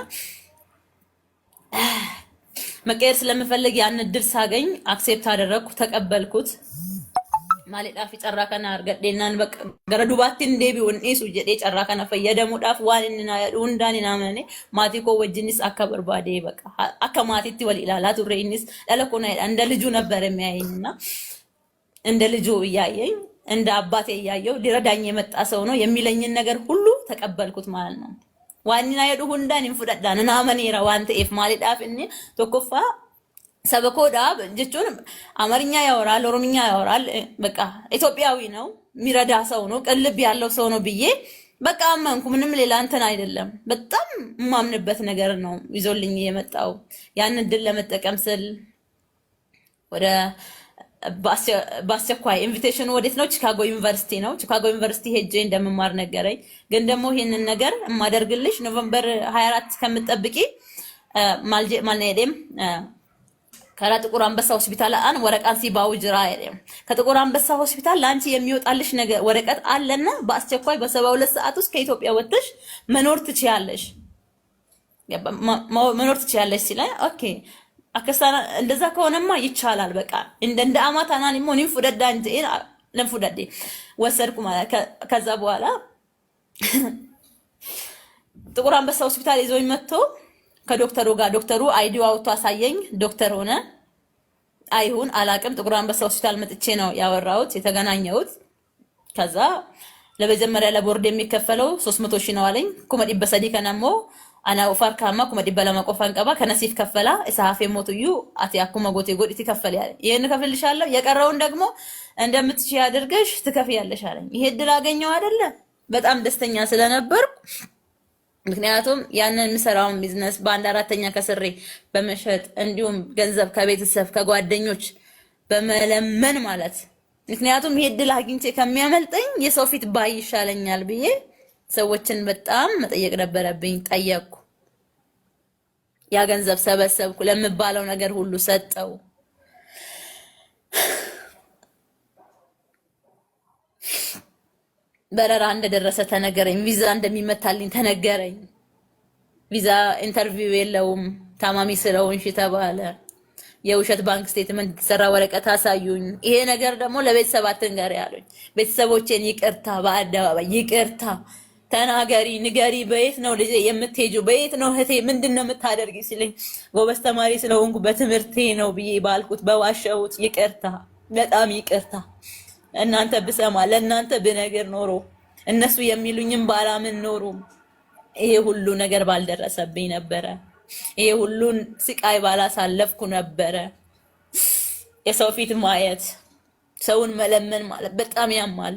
መቀየር ስለምፈልግ ያን እድል ሳገኝ አክሴፕት አደረኩ፣ ተቀበልኩት። ማለዳፊ ጨራከና አርገዴናን በቃ ገረዱባቲ እንደቢውን ኢሱ ጀዴ ጨራከና ፈየደሙዳፍ ዋንና ሁንዳኒና ማኔ ማቲኮ ወጅኒስ አከበርባዴ በቃ አከማቲቲ ወሊላላ ቱሬኒስ ለለኮና እንደ ልጁ ነበር የሚያየኝና እንደ ልጁ እያየኝ እንደ አባቴ እያየው ሊረዳኝ የመጣ ሰው ነው የሚለኝን ነገር ሁሉ ተቀበልኩት ማለት ነው። ዋንና የዱ ሁንዳን እንፍዳዳን እና ማኔራ ዋንተ ኤፍ ማለዳፍ እኔ ተኮፋ ሰበኮዳ ጀቹን አማርኛ ያወራል፣ ኦሮምኛ ያወራል። በቃ ኢትዮጵያዊ ነው፣ የሚረዳ ሰው ነው፣ ቅልብ ያለው ሰው ነው ብዬ በቃ አመንኩ። ምንም ሌላ እንትን አይደለም። በጣም የማምንበት ነገር ነው ይዞልኝ የመጣው። ያን እድል ለመጠቀም ስል ወደ በአስቸኳይ ኢንቪቴሽኑ ወዴት ነው? ቺካጎ ዩኒቨርሲቲ ነው። ቺካጎ ዩኒቨርሲቲ ሄጄ እንደምማር ነገረኝ። ግን ደግሞ ይሄንን ነገር የማደርግልሽ ኖቬምበር 24 ከምትጠብቂ ማልነዴም ከራ ጥቁር አንበሳ ሆስፒታል ወረቀት ሲባው ጅራ አይደለም። ከጥቁር አንበሳ ሆስፒታል ላንቺ የሚወጣልሽ ነገር ወረቀት አለና በአስቸኳይ በ72 ሰዓት ውስጥ ከኢትዮጵያ ወጥተሽ መኖር ትችያለሽ ሲለኝ ኦኬ አከሳና እንደዛ ከሆነማ ይቻላል። በቃ እንደ አማታናን ሞኒን ፉደዳ እንጂ ለምፉደዴ ወሰድኩ ማለት ከዛ በኋላ ጥቁር አንበሳ ሆስፒታል ይዞኝ መጥቶ ከዶክተሩ ጋር ዶክተሩ አይዲው አውጥቶ አሳየኝ። ዶክተር ሆነ አይሁን አላቅም። ጥቁር አንበሳ ሆስፒታል መጥቼ ነው ያወራሁት የተገናኘሁት። ከዛ ለመጀመሪያ ለቦርድ የሚከፈለው 300 ሺህ ነው አለኝ። ኩመዲ በሰዲ ከነሞ አና ኦፋር ካማ ኩመዲ በለማ ቆፋን ቀባ ከነሲፍ ከፈላ እሳሐፌ ሞቱዩ አቲ አኩማ ጎቴ ጎዲቲ ከፈል ያለ ይሄን ከፈልሻለሁ፣ የቀረውን ደግሞ እንደምትችይ አድርገሽ ትከፍያለሽ አለኝ። ይሄ እድል አገኘው አይደለ? በጣም ደስተኛ ስለነበርኩ ምክንያቱም ያንን የምሰራውን ቢዝነስ በአንድ አራተኛ ከስሬ በመሸጥ እንዲሁም ገንዘብ ከቤተሰብ ከጓደኞች በመለመን ማለት ምክንያቱም ይሄ እድል አግኝቼ ከሚያመልጠኝ የሰው ፊት ባይ ይሻለኛል ብዬ ሰዎችን በጣም መጠየቅ ነበረብኝ። ጠየቅኩ፣ ያ ገንዘብ ሰበሰብኩ፣ ለምባለው ነገር ሁሉ ሰጠው። በረራ እንደደረሰ ተነገረኝ። ቪዛ እንደሚመታልኝ ተነገረኝ። ቪዛ ኢንተርቪው የለውም ታማሚ ስለሆንሽ ተባለ። የውሸት ባንክ ስቴትመንት የተሰራ ወረቀት አሳዩኝ። ይሄ ነገር ደግሞ ለቤተሰብ አትንገሪ ያሉኝ። ቤተሰቦቼን ይቅርታ፣ በአደባባይ ይቅርታ ተናገሪ፣ ንገሪ። በየት ነው ልጄ የምትሄጂው? በየት ነው እህቴ? ምንድን ነው የምታደርጊ ሲለኝ ጎበዝ ተማሪ ስለሆንኩ በትምህርቴ ነው ብዬ ባልኩት በዋሸሁት ይቅርታ፣ በጣም ይቅርታ። እናንተ ብሰማ ለእናንተ ብነግር ኖሮ እነሱ የሚሉኝም ባላምን ኖሮ ይሄ ሁሉ ነገር ባልደረሰብኝ ነበረ። ይሄ ሁሉን ስቃይ ባላሳለፍኩ ነበረ። የሰው ፊት ማየት፣ ሰውን መለመን ማለት በጣም ያማል።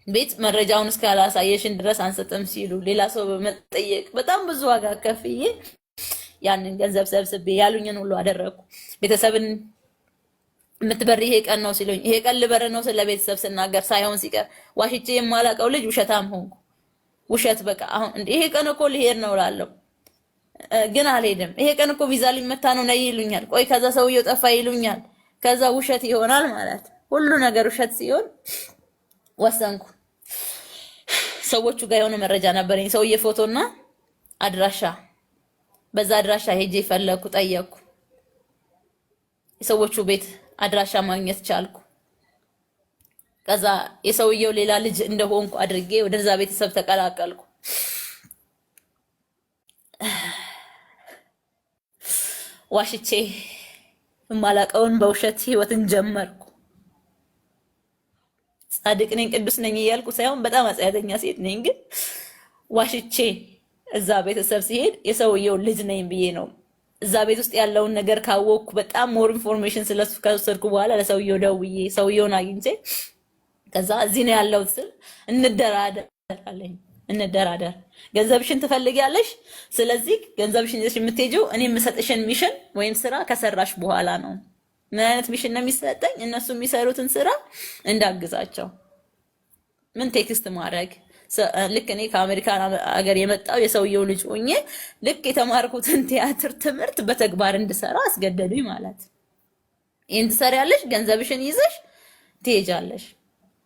ቤት መረጃውን እስካላሳየሽን ድረስ አንሰጥም ሲሉ ሌላ ሰው በመጠየቅ በጣም ብዙ ዋጋ ከፍዬ ያንን ገንዘብ ሰብስቤ ያሉኝን ሁሉ አደረኩ። ቤተሰብን የምትበር ይሄ ቀን ነው ሲሉኝ ይሄ ቀን ልበር ነው ስለ ቤተሰብ ስናገር ሳይሆን ሲቀር ዋሽቼ የማላውቀው ልጅ ውሸታም ሆንኩ። ውሸት በቃ አሁን እንደ ይሄ ቀን እኮ ልሄድ ነው እላለሁ፣ ግን አልሄድም። ይሄ ቀን እኮ ቪዛ ሊመታ ነው ነይ ይሉኛል። ቆይ ከዛ ሰውየው ጠፋ ይሉኛል። ከዛ ውሸት ይሆናል ማለት ሁሉ ነገር ውሸት ሲሆን ወሰንኩ። ሰዎቹ ጋር የሆነ መረጃ ነበረኝ፣ ሰውዬ ፎቶና አድራሻ። በዛ አድራሻ ሄጄ ፈለኩ፣ ጠየቅኩ። የሰዎቹ ቤት አድራሻ ማግኘት ቻልኩ። ከዛ የሰውየው ሌላ ልጅ እንደሆንኩ አድርጌ ወደዛ ቤተሰብ ተቀላቀልኩ። ዋሽቼ የማላውቀውን በውሸት ህይወትን ጀመርኩ። ጻድቅ ነኝ ቅዱስ ነኝ እያልኩ ሳይሆን በጣም አጽያተኛ ሴት ነኝ። ግን ዋሽቼ እዛ ቤተሰብ ሲሄድ የሰውየው ልጅ ነኝ ብዬ ነው። እዛ ቤት ውስጥ ያለውን ነገር ካወቅኩ በጣም ሞር ኢንፎርሜሽን ስለሱ ከወሰድኩ በኋላ ለሰውየው ደውዬ ሰውየውን አግኝቼ ከዛ እዚህ ነው ያለው ስል እንደራደር አለኝ። እንደራደር፣ ገንዘብሽን ትፈልጊያለሽ፣ ስለዚህ ገንዘብሽን ይዘሽ የምትሄጂው እኔ የምሰጥሽን ሚሽን ወይም ስራ ከሰራሽ በኋላ ነው። ምን አይነት ሚሽን ነው የሚሰጠኝ? እነሱ የሚሰሩትን ስራ እንዳግዛቸው። ምን ቴክስት ማድረግ ልክ እኔ ከአሜሪካን ሀገር የመጣው የሰውየው ልጅ ሆኜ ልክ የተማርኩትን ቲያትር ትምህርት በተግባር እንድሰራ አስገደዱኝ ማለት። ይሄን ትሰሪያለሽ፣ ገንዘብሽን ይዘሽ ትሄጃለሽ።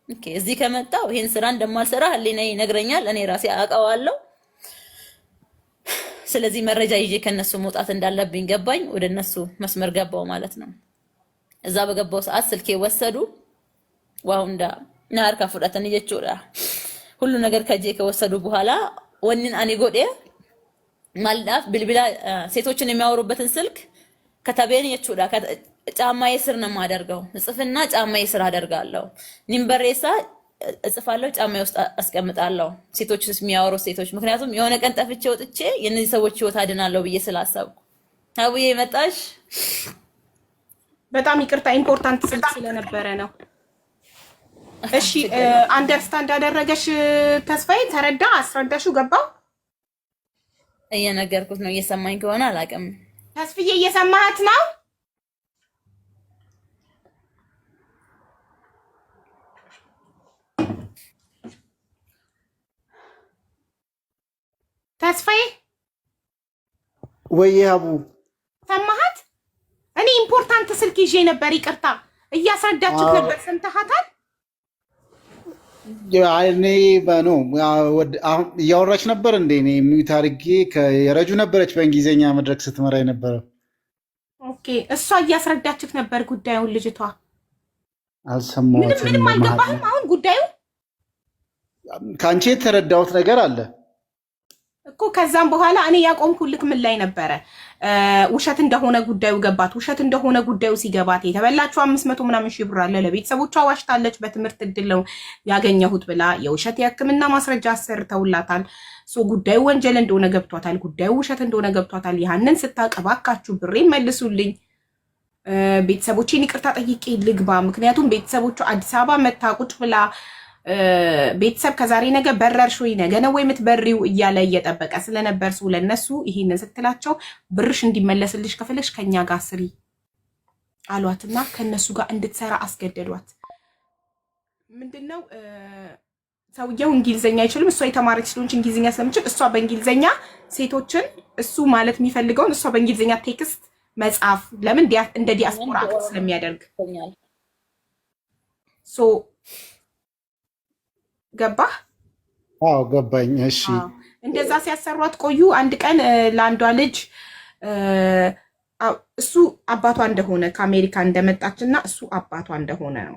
ኦኬ፣ እዚህ ከመጣው ይሄን ስራ እንደማልሰራ ህሊናዬ ይነግረኛል፣ እኔ ራሴ አውቀዋለሁ። ስለዚህ መረጃ ይዤ ከነሱ መውጣት እንዳለብኝ ገባኝ። ወደ እነሱ መስመር ገባው ማለት ነው። እዛ በገባው ሰዓት ስልኬ ወሰዱ። ዋውንዳ ናር ካፉዳተን ይጀቹራ ሁሉ ነገር ከጄ ከወሰዱ በኋላ ወንን አኔ ጎዴ ማልዳፍ ብልብላ ሴቶችን የሚያወሩበትን ስልክ ከተቤን የቹዳ ጫማዬ ስር ነው የማደርገው። ጽፍና ጫማዬ ስር አደርጋለሁ። ኒምበሬሳ እጽፋለሁ፣ ጫማዬ ውስጥ አስቀምጣለሁ። ሴቶችስ የሚያወሩ ሴቶች፣ ምክንያቱም የሆነ ቀን ጠፍቼ ወጥቼ የነዚህ ሰዎች ህይወት አድናለሁ ብዬ ስላሰብኩ። አቡዬ መጣሽ።
በጣም ይቅርታ ኢምፖርታንት ስልክ ስለነበረ ነው። እሺ አንደርስታንድ አደረገሽ ተስፋዬ? ተረዳ? አስረዳሽው? ገባው?
እየነገርኩት ነው። እየሰማኝ ከሆነ አላውቅም።
ተስፍዬ እየሰማሃት ነው? ተስፋዬ
ወይ አቡ
ሰማሃት? እኔ ኢምፖርታንት ስልክ ይዤ ነበር። ይቅርታ እያስረዳችሁት ነበር። ሰምተሃታል?
እኔ በኖ እያወራች ነበር እንዴ? እኔ ሚዩት አድርጌ የረጁ ነበረች በእንግሊዝኛ መድረክ ስትመራ የነበረው።
ኦኬ፣ እሷ እያስረዳችሁት ነበር ጉዳዩን። ልጅቷ
አልሰማሁትም።
ምንም አልገባህም? አሁን ጉዳዩ
ከአንቺ የተረዳሁት ነገር አለ
እኮ። ከዛም በኋላ እኔ ያቆምኩልክ ምን ላይ ነበረ? ውሸት እንደሆነ ጉዳዩ ገባት። ውሸት እንደሆነ ጉዳዩ ሲገባት የተበላችሁ 500 ምናምን ሺህ ብር አለ። ለቤተሰቦቿ ዋሽታለች። በትምህርት እድል ነው ያገኘሁት ብላ የውሸት የሕክምና ማስረጃ አሰርተውላታል። ጉዳዩ ወንጀል እንደሆነ ገብቷታል። ጉዳዩ ውሸት እንደሆነ ገብቷታል። ያንን ስታውቅ እባካችሁ ብሬን መልሱልኝ፣ ቤተሰቦቼን ይቅርታ ጠይቄ ልግባ። ምክንያቱም ቤተሰቦቿ አዲስ አበባ መታ ቁጭ ብላ ቤተሰብ ከዛሬ ነገ በረርሽ ወይ ነገ ነው ወይ የምትበሪው እያለ እየጠበቀ ስለነበር ለነሱ ይሄንን ስትላቸው ብርሽ እንዲመለስልሽ ከፈለሽ ከኛ ጋር ስሪ አሏትና ከነሱ ጋር እንድትሰራ አስገደዷት። ምንድነው ሰውየው እንግሊዘኛ አይችልም። እሷ የተማረች ስለሆነች እንግሊዘኛ ስለምችል እሷ በእንግሊዘኛ ሴቶችን እሱ ማለት የሚፈልገውን እሷ በእንግሊዘኛ ቴክስት መጻፍ ለምን እንደ ዲያስፖራ አክት ስለሚያደርግ ገባህ?
አዎ ገባኝ። እሺ
እንደዛ ሲያሰሯት ቆዩ። አንድ ቀን ለአንዷ ልጅ እሱ አባቷ እንደሆነ ከአሜሪካ እንደመጣችና እሱ አባቷ እንደሆነ ነው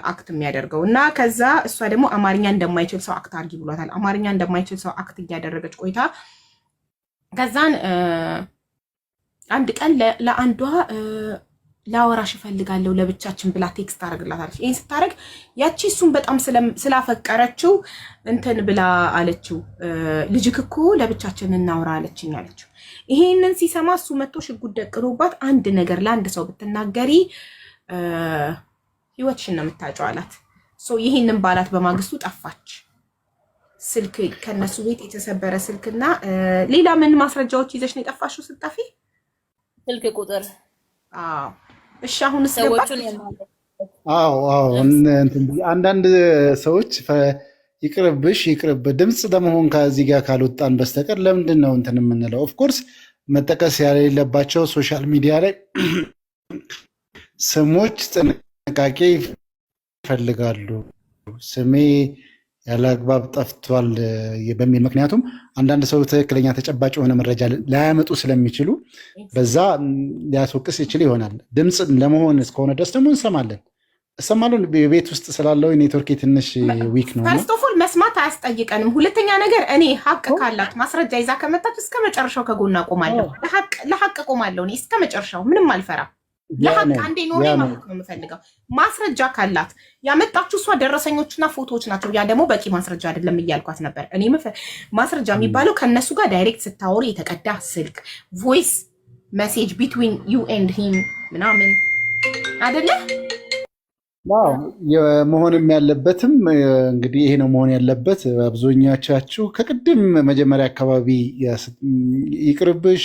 አክት የሚያደርገው እና ከዛ እሷ ደግሞ አማርኛ እንደማይችል ሰው አክት አድርጊ ብሏታል። አማርኛ እንደማይችል ሰው አክት እያደረገች ቆይታ ከዛን አንድ ቀን ለአንዷ ላወራሽ እፈልጋለሁ ለብቻችን ብላ ቴክስት አደረግላታለች። ይሄን ስታደርግ ያቺ እሱን በጣም ስላፈቀረችው እንትን ብላ አለችው፣ ልጅክ እኮ ለብቻችን እናውራ አለችኝ አለችው። ይሄንን ሲሰማ እሱ መጥቶ ሽጉጥ ደቅኖባት አንድ ነገር ለአንድ ሰው ብትናገሪ ህይወትሽን ነው የምታጨው አላት። ይሄንን ባላት በማግስቱ ጠፋች። ስልክ ከነሱ ቤት የተሰበረ ስልክና ሌላ ምን ማስረጃዎች ይዘሽ ነው የጠፋሽው ስጠፊ?
ስልክ ቁጥር።
አዎ እሺ። አሁን ሰዎችን
አንዳንድ ሰዎች ይቅርብሽ ይቅርብ ድምፅ ለመሆን ከዚህ ጋር ካልወጣን በስተቀር ለምንድን ነው እንትን የምንለው? ኦፍኮርስ መጠቀስ የሌለባቸው ሶሻል ሚዲያ ላይ ስሞች ጥንቃቄ ይፈልጋሉ። ስሜ ያለ አግባብ ጠፍቷል በሚል ምክንያቱም አንዳንድ ሰው ትክክለኛ ተጨባጭ የሆነ መረጃ ላያመጡ ስለሚችሉ በዛ ሊያስወቅስ ይችል ይሆናል። ድምፅ ለመሆን እስከሆነ ድረስ ደግሞ እሰማለሁ። ቤት ውስጥ ስላለው ኔትወርክ ትንሽ ዊክ ነው።
ፈርስት ኦፍ ኦል መስማት አያስጠይቀንም። ሁለተኛ ነገር እኔ ሀቅ ካላት ማስረጃ ይዛ ከመጣች እስከ መጨረሻው ከጎና ቆማለሁ። ለሀቅ ቆማለሁ እኔ እስከ መጨረሻው ምንም አልፈራም። ለሀቅ አንዴ ኖሬ ማለት ነው የምፈልገው። ማስረጃ ካላት ያመጣችሁ እሷ ደረሰኞችና ፎቶዎች ናቸው። ያ ደግሞ በቂ ማስረጃ አይደለም እያልኳት ነበር። እኔ ማስረጃ የሚባለው ከነሱ ጋር ዳይሬክት ስታወሪ የተቀዳ ስልክ ቮይስ ሜሴጅ ቢትዊን ዩ ኤንድ ሂም ምናምን አይደለ?
መሆንም ያለበትም እንግዲህ ይሄ ነው መሆን ያለበት። አብዛኛቻችሁ ከቅድም መጀመሪያ አካባቢ ይቅርብሽ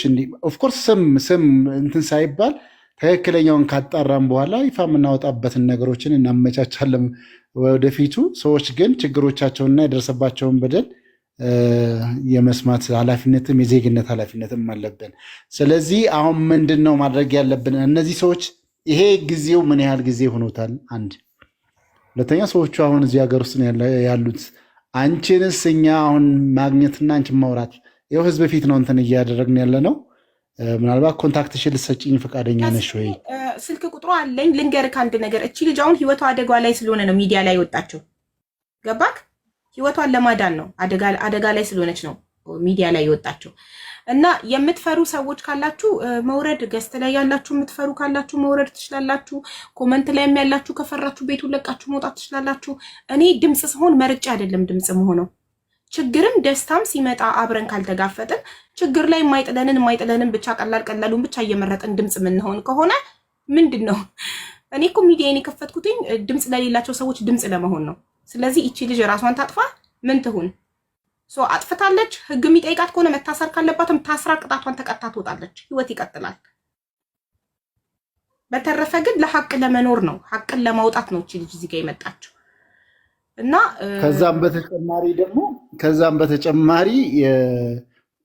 ኦፍኮርስ ስም እንትን ሳይባል ትክክለኛውን ካጣራም በኋላ ይፋ የምናወጣበትን ነገሮችን እናመቻቻለን ወደፊቱ። ሰዎች ግን ችግሮቻቸውንና የደረሰባቸውን በደል የመስማት ኃላፊነትም የዜግነት ኃላፊነትም አለብን። ስለዚህ አሁን ምንድን ነው ማድረግ ያለብን? እነዚህ ሰዎች ይሄ ጊዜው ምን ያህል ጊዜ ሆኖታል? አንድ ሁለተኛ ሰዎቹ አሁን እዚህ ሀገር ውስጥ ያሉት አንቺንስ እኛ አሁን ማግኘትና አንቺን ማውራት ይኸው ህዝብ ፊት ነው እንትን እያደረግን ያለ ነው። ምናልባት ኮንታክትሽን ልትሰጪኝ ፈቃደኛ ነሽ ወይ?
ስልክ ቁጥሩ አለኝ። ልንገርህ አንድ ነገር፣ እቺ ልጅ አሁን ህይወቷ አደጋ ላይ ስለሆነ ነው ሚዲያ ላይ ወጣቸው። ገባክ? ህይወቷን ለማዳን ነው፣ አደጋ ላይ ስለሆነች ነው ሚዲያ ላይ የወጣቸው። እና የምትፈሩ ሰዎች ካላችሁ መውረድ፣ ገስት ላይ ያላችሁ የምትፈሩ ካላችሁ መውረድ ትችላላችሁ። ኮመንት ላይም ያላችሁ ከፈራችሁ ቤቱን ለቃችሁ መውጣት ትችላላችሁ። እኔ ድምፅ ስሆን መርጬ አይደለም ድምፅ መሆነው። ችግርም ደስታም ሲመጣ አብረን ካልተጋፈጥን ችግር ላይ የማይጥለንን ብቻ ቀላሉን ብቻ እየመረጥን ድምፅ የምንሆን ከሆነ ምንድን ነው? እኔ እኮ ሚዲያን የከፈትኩትኝ ድምፅ ለሌላቸው ሰዎች ድምፅ ለመሆን ነው። ስለዚህ እቺ ልጅ ራሷን ታጥፋ ምን ትሁን? አጥፍታለች። ህግ የሚጠይቃት ከሆነ መታሰር ካለባትም ታስራ ቅጣቷን ተቀጣ ትወጣለች። ህይወት ይቀጥላል። በተረፈ ግን ለሀቅ ለመኖር ነው፣ ሀቅን ለማውጣት ነው እቺ ልጅ እዚህ ጋር የመጣችው። እና ከዛም በተጨማሪ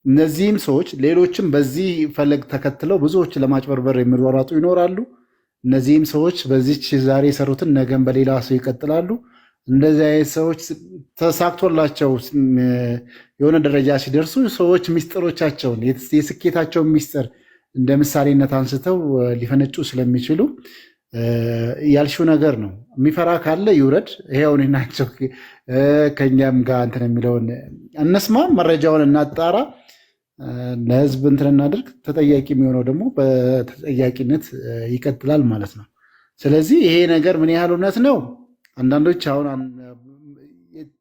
እነዚህም ሰዎች ሌሎችም በዚህ ፈለግ ተከትለው ብዙዎች ለማጭበርበር የሚሯሯጡ ይኖራሉ። እነዚህም ሰዎች በዚች ዛሬ የሰሩትን ነገን በሌላ ሰው ይቀጥላሉ። እንደዚህ አይነት ሰዎች ተሳክቶላቸው የሆነ ደረጃ ሲደርሱ ሰዎች ሚስጥሮቻቸውን የስኬታቸውን ሚስጥር እንደ ምሳሌነት አንስተው ሊፈነጩ ስለሚችሉ ያልሽው ነገር ነው። የሚፈራ ካለ ይውረድ። ይሄውን ናቸው ከኛም ጋር እንትን የሚለውን እነስማ፣ መረጃውን እናጣራ፣ ለህዝብ እንትን እናድርግ። ተጠያቂ የሚሆነው ደግሞ በተጠያቂነት ይቀጥላል ማለት ነው። ስለዚህ ይሄ ነገር ምን ያህል እውነት ነው? አንዳንዶች አሁን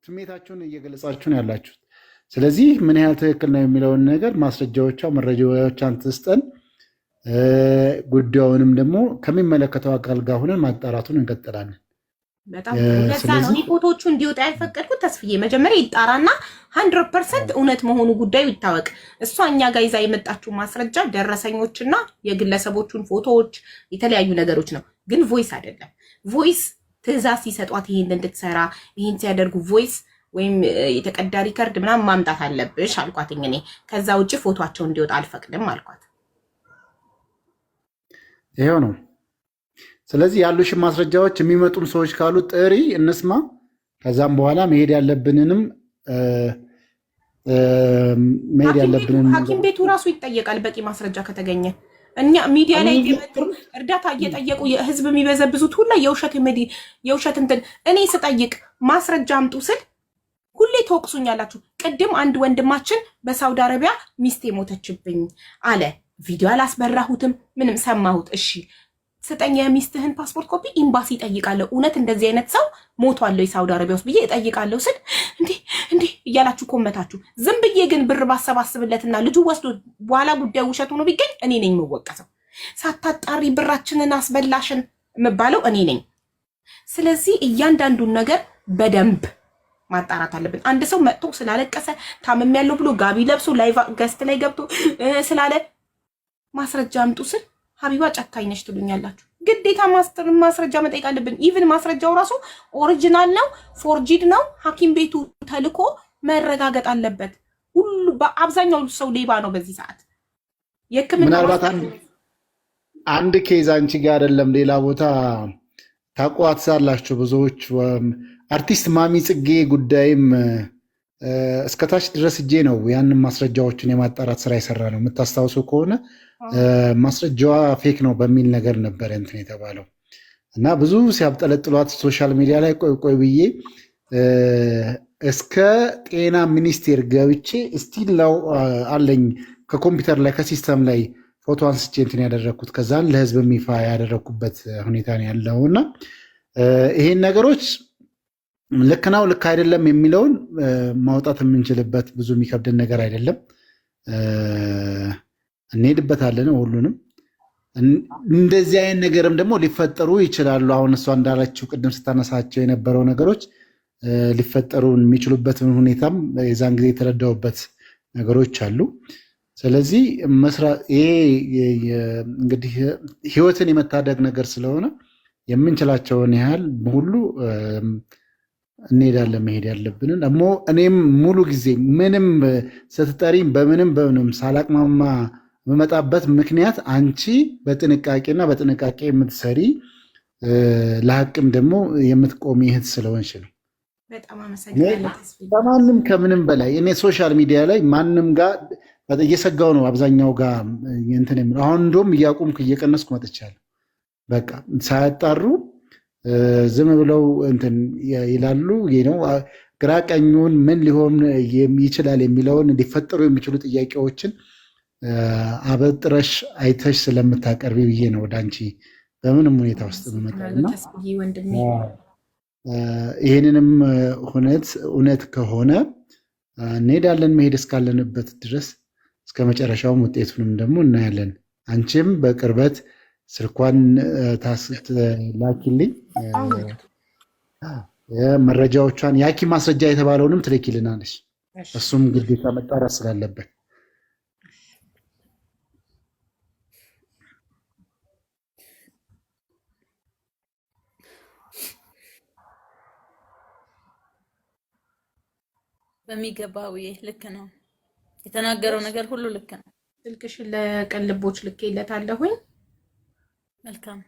ስሜታችሁን እየገለጻችሁ ነው ያላችሁት። ስለዚህ ምን ያህል ትክክል ነው የሚለውን ነገር መረጃዎች አንትስጠን። ጉዳዩንም ደግሞ ከሚመለከተው አካል ጋር ሆነን ማጣራቱን እንቀጥላለን። በጣም ለዛ ነው እኔ ፎቶዎቹ እንዲወጣ ያልፈቀድኩት። ተስፍዬ መጀመሪያ ይጣራና 100% እውነት መሆኑ ጉዳዩ ይታወቅ። እሷ እኛ ጋር ይዛ የመጣችው ማስረጃ ደረሰኞችና የግለሰቦቹን ፎቶዎች የተለያዩ ነገሮች ነው፣ ግን ቮይስ አይደለም። ቮይስ ትዕዛዝ ሲሰጧት ይሄን እንድትሰራ ይሄን ሲያደርጉ ቮይስ ወይም የተቀዳ ሪከርድ ምናምን ማምጣት አለብሽ አልኳትኝ እኔ። ከዛ ውጭ ፎቶአቸው እንዲወጣ አልፈቅድም አልኳት።
ይሄው ነው። ስለዚህ ያሉሽን ማስረጃዎች የሚመጡም ሰዎች ካሉ ጥሪ እንስማ። ከዛም በኋላ መሄድ ያለብንንም
ሐኪም ቤቱ ራሱ ይጠየቃል በቂ ማስረጃ ከተገኘ። እኛ ሚዲያ ላይ እየመጡ እርዳታ እየጠየቁ የህዝብ የሚበዘብዙት ሁላ የውሸት እንትን እኔ ስጠይቅ ማስረጃ አምጡ ስል ሁሌ ተወቅሱኛላችሁ። ቅድም አንድ ወንድማችን በሳውዲ አረቢያ ሚስቴ ሞተችብኝ አለ። ቪዲዮ አላስበራሁትም፣ ምንም ሰማሁት። እሺ ስጠኝ የሚስትህን ፓስፖርት ኮፒ ኤምባሲ እጠይቃለሁ። እውነት እንደዚህ አይነት ሰው ሞቷል የሳውዲ አረቢያ ውስጥ ብዬ እጠይቃለሁ ስል እንዴ እያላችሁ ኮመታችሁ። ዝም ብዬ ግን ብር ባሰባስብለትና ልጁ ወስዶ በኋላ ጉዳዩ ውሸት ሆኖ ቢገኝ እኔ ነኝ የምወቀሰው። ሳታጣሪ ብራችንን አስበላሽን የምባለው እኔ ነኝ። ስለዚህ እያንዳንዱን ነገር በደንብ ማጣራት አለብን። አንድ ሰው መጥቶ ስላለቀሰ ታመም ያለው ብሎ ጋቢ ለብሶ ላይቭ ገስት ላይ ገብቶ ስላለ ማስረጃ አምጡ ስል ሀቢባ ጨካኝ ነሽ ትሉኛላችሁ። ግዴታ ማስረጃ መጠየቅ አለብን። ኢቭን ማስረጃው ራሱ ኦሪጂናል ነው ፎርጂድ ነው ሐኪም ቤቱ ተልኮ መረጋገጥ አለበት። ሁሉ በአብዛኛው ሰው ሌባ ነው በዚህ ሰዓት። የሕክምና
ምናልባት አንድ ኬዝ አንቺ ጋር አይደለም ሌላ ቦታ ታቋት ሳላችሁ ብዙዎች አርቲስት ማሚ ጽጌ ጉዳይም እስከታች ድረስ እጄ ነው ያንን ማስረጃዎችን የማጣራት ስራ የሰራ ነው። የምታስታውሱ ከሆነ ማስረጃዋ ፌክ ነው በሚል ነገር ነበር እንትን የተባለው እና ብዙ ሲያብጠለጥሏት ሶሻል ሚዲያ ላይ ቆይ ብዬ እስከ ጤና ሚኒስቴር ገብቼ ስቲል ነው አለኝ ከኮምፒውተር ላይ ከሲስተም ላይ ፎቶ አንስቼ እንትን ያደረግኩት ከዛን ለህዝብ ይፋ ያደረግኩበት ሁኔታ ነው ያለው እና ይሄን ነገሮች ልክ ነው ልክ አይደለም የሚለውን ማውጣት የምንችልበት ብዙ የሚከብድን ነገር አይደለም። እንሄድበታለን ሁሉንም። እንደዚህ አይነት ነገርም ደግሞ ሊፈጠሩ ይችላሉ። አሁን እሷ እንዳለችው ቅድም ስታነሳቸው የነበረው ነገሮች ሊፈጠሩ የሚችሉበትን ሁኔታም የዛን ጊዜ የተረዳውበት ነገሮች አሉ። ስለዚህ ይሄ እንግዲህ ህይወትን የመታደግ ነገር ስለሆነ የምንችላቸውን ያህል ሁሉ እንሄዳለን። መሄድ ያለብንን ደግሞ እኔም ሙሉ ጊዜ ምንም ስትጠሪም በምንም ሳላቅማማ የምመጣበት ምክንያት አንቺ በጥንቃቄና በጥንቃቄ የምትሰሪ ለሀቅም ደግሞ የምትቆሚ እህት ስለሆንሽ ነው።
በጣም አመሰግናለሁ።
ከማንም ከምንም በላይ እኔ ሶሻል ሚዲያ ላይ ማንም ጋር እየሰጋው ነው አብዛኛው ጋር እንትን የሚለው አሁን እንደውም እያቆምኩ እየቀነስኩ መጥቻለሁ። በቃ ሳያጣሩ ዝም ብለው እንትን ይላሉ ነው ግራ ቀኙን ምን ሊሆን ይችላል የሚለውን ሊፈጠሩ የሚችሉ ጥያቄዎችን አበጥረሽ አይተሽ ስለምታቀርቢ ብዬ ነው ወደ አንቺ በምንም ሁኔታ ውስጥ መመጣና ይህንንም እውነት ከሆነ እንሄዳለን መሄድ እስካለንበት ድረስ እስከ መጨረሻውም ውጤቱንም ደግሞ እናያለን። አንቺም በቅርበት ስልኳን ላኪልኝ መረጃዎቿን የሐኪም ማስረጃ የተባለውንም ትልኪልናለች። እሱም ግዴታ መጣራት ስላለበት
በሚገባው ልክ ነው የተናገረው ነገር ሁሉ ልክ ነው።
ስልክሽን ለቀልቦች ልኬለታለሁኝ።
መልካም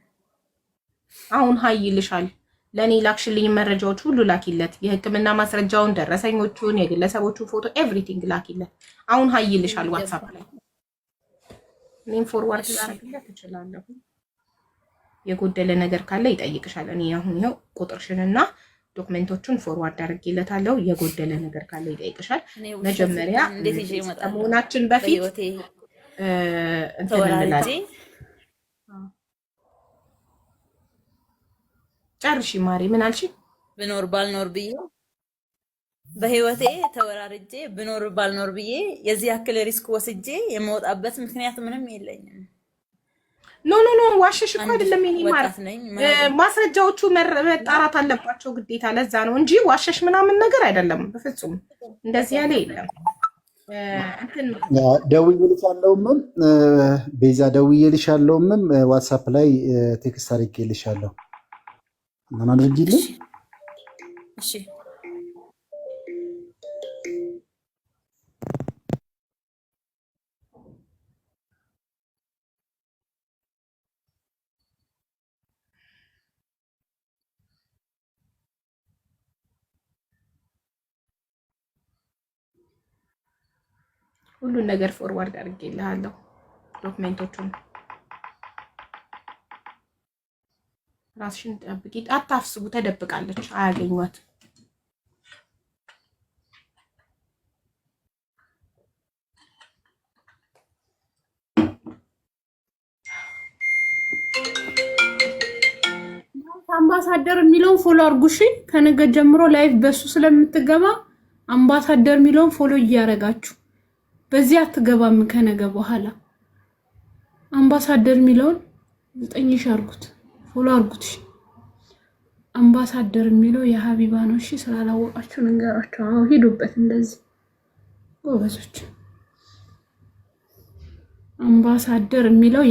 አሁን ሀይ ይልሻል። ለእኔ ላክሽልኝ መረጃዎች ሁሉ ላኪለት። የህክምና ማስረጃውን፣ ደረሰኞቹን፣ የግለሰቦቹን ፎቶ ኤቭሪቲንግ ላኪለት። አሁን ሀይ ይልሻል ዋትሳፕ ላይ። እኔም ፎርዋርድ ላደርግለት እችላለሁ። የጎደለ ነገር ካለ ይጠይቅሻል። እኔ አሁን ይኸው ቁጥርሽንና ዶክመንቶቹን ፎርዋርድ አድርጌለታለሁ። የጎደለ ነገር ካለ ይጠይቅሻል። መጀመሪያ ከመሆናችን በፊት ጨርሺ ማሪ። ምን አልሽ?
ብኖር ባልኖር ብዬ በህይወቴ ተወራርጄ ብኖር ባልኖር ብዬ የዚህ ያክል ሪስክ ወስጄ የመውጣበት ምክንያት ምንም የለኝም።
ኖ ዋሽሽ እኮ አይደለም። የኔ ማለት ማስረጃዎቹ መጣራት አለባቸው ግዴታ። ለዛ ነው እንጂ ዋሽሽ ምናምን ነገር አይደለም። በፍጹም እንደዚህ ያለ የለም።
ደውዬልሻለሁም ቤዛ ደውዬልሻለሁም ዋትሳፕ ላይ ቴክስት አድርጌልሻለሁ። ምን አድርጊልኝ?
እሺ
ሁሉን ነገር ፎርዋርድ አድርጌልሃለሁ ዶክመንቶቹን ራስሽን ጠብቂ። አታፍስቡ፣ ተደብቃለች፣ አያገኟት።
አምባሳደር የሚለውን ፎሎ አርጉሽ። ከነገ ጀምሮ ላይቭ በሱ ስለምትገባ አምባሳደር የሚለውን ፎሎ እያረጋችሁ በዚህ አትገባም። ከነገ በኋላ አምባሳደር የሚለውን 9 ሺህ አርጉት፣ ፎሎ አርጉት። አምባሳደር የሚለው የሀቢባ ነው። እሺ ስላላወቃችሁ ንገራችሁ። አዎ ሂዱበት። እንደዚህ ጎበዞች። አምባሳደር የሚለው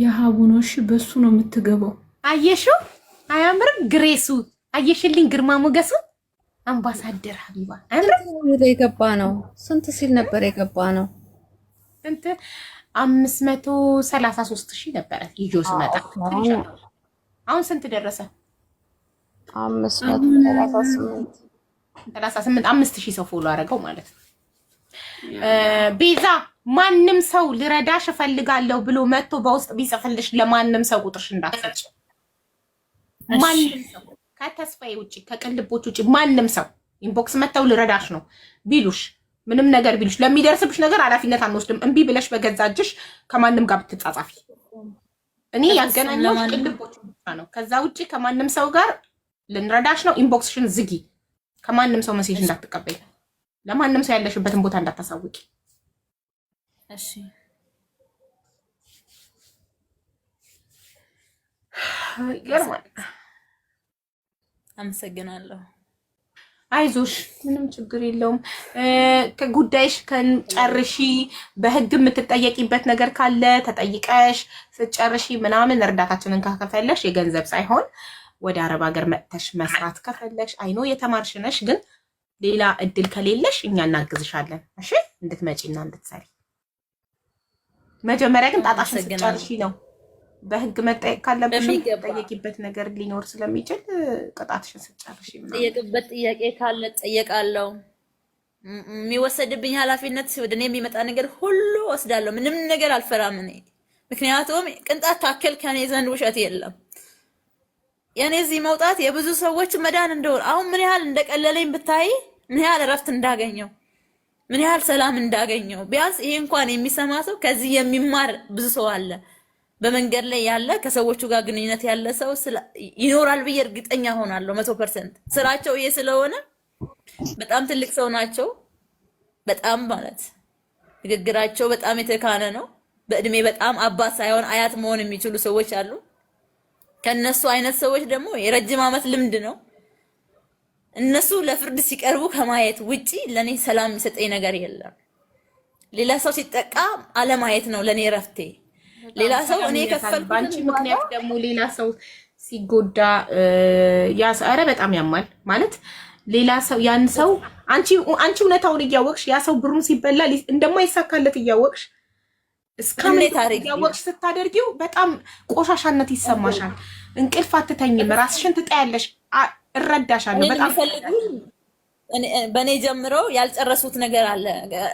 የሀቡ ነው። እሺ በሱ ነው የምትገባው።
አየሽው? አያምርም? ግሬሱ አየሽልኝ? ግርማ ሞገሱ አምባሳደር ሀቢባ አያምርም?
የገባ ነው። ስንት ሲል ነበር የገባ ነው?
ስንት 533,000 ነበረ ይጆ ስመጣ። አሁን ስንት ደረሰ? 538 5,000 ሰው ፎሎ አደረገው ማለት ነው። ቤዛ ማንም ሰው ልረዳሽ እፈልጋለሁ ብሎ መጥቶ በውስጥ ቢጽፍልሽ ለማንም ሰው ቁጥርሽ እንዳትሰጪ። ማንም ሰው ከተስፋዬ ውጪ ከቅልቦች ውጪ ማንም ሰው ኢንቦክስ መተው ልረዳሽ ነው ቢሉሽ ምንም ነገር ቢሉሽ ለሚደርስብሽ ነገር ኃላፊነት አንወስድም። እምቢ ብለሽ በገዛጅሽ ከማንም ጋር ብትጻጻፊ እኔ ያገናኘው ቅልቦች ብቻ ነው። ከዛ ውጪ ከማንም ሰው ጋር ልንረዳሽ ነው። ኢንቦክስሽን ዝጊ። ከማንም ሰው ሜሴጅ እንዳትቀበይ። ለማንም ሰው ያለሽበትን ቦታ እንዳታሳውቂ።
እሺ
ይገርማል።
አመሰግናለሁ።
አይዞሽ ምንም ችግር የለውም። ከጉዳይሽ ከጨርሺ በህግ የምትጠየቂበት ነገር ካለ ተጠይቀሽ ስጨርሺ ምናምን እርዳታችንን ከፈለሽ የገንዘብ ሳይሆን ወደ አረብ ሀገር መጥተሽ መስራት ከፈለሽ አይኖ የተማርሽ ነሽ፣ ግን ሌላ እድል ከሌለሽ እኛ እናግዝሻለን። እሺ እንድትመጪና እንድትሰሪ። መጀመሪያ ግን ጣጣሽን ስጨርሺ ነው በህግ መጠየቅ ካለብሽ ጠየቂበት ነገር ሊኖር ስለሚችል ቅጣትሽን ስጨርሺ
ጠየቅበት ጥያቄ ካለ ጠየቃለሁ። የሚወሰድብኝ ኃላፊነት ወደ እኔ የሚመጣ ነገር ሁሉ ወስዳለሁ። ምንም ነገር አልፈራም እኔ። ምክንያቱም ቅንጣት ታክል ከኔ ዘንድ ውሸት የለም። የኔ እዚህ መውጣት የብዙ ሰዎች መዳን እንደሆነ አሁን ምን ያህል እንደቀለለኝ ብታይ፣ ምን ያህል እረፍት እንዳገኘው፣ ምን ያህል ሰላም እንዳገኘው። ቢያንስ ይሄ እንኳን የሚሰማ ሰው ከዚህ የሚማር ብዙ ሰው አለ። በመንገድ ላይ ያለ ከሰዎቹ ጋር ግንኙነት ያለ ሰው ይኖራል ብዬ እርግጠኛ ሆናለሁ 100%። ስራቸው ይሄ ስለሆነ በጣም ትልቅ ሰው ናቸው። በጣም ማለት ንግግራቸው በጣም የተካነ ነው። በእድሜ በጣም አባት ሳይሆን አያት መሆን የሚችሉ ሰዎች አሉ። ከነሱ አይነት ሰዎች ደግሞ የረጅም ዓመት ልምድ ነው። እነሱ ለፍርድ ሲቀርቡ ከማየት ውጪ ለኔ ሰላም የሚሰጠኝ ነገር የለም። ሌላ ሰው ሲጠቃ አለማየት ነው ለኔ ረፍቴ። ሌላ ሰው እኔ ከፈልኩ
ባንቺ ምክንያት ደግሞ ሌላ ሰው ሲጎዳ ኧረ በጣም ያማል ማለት ሌላ ሰው ያን ሰው አንቺ እውነታውን እያወቅሽ ያ ሰው ብሩን ሲበላ እንደማይሳካለት እያወቅሽ እስከምን ያወቅሽ ስታደርጊው በጣም ቆሻሻነት ይሰማሻል። እንቅልፍ አትተኝም፣ ራስሽን ትጠያለሽ። እረዳሻለሁ በጣም
በኔ ጀምረው ያልጨረሱት ነገር አለ።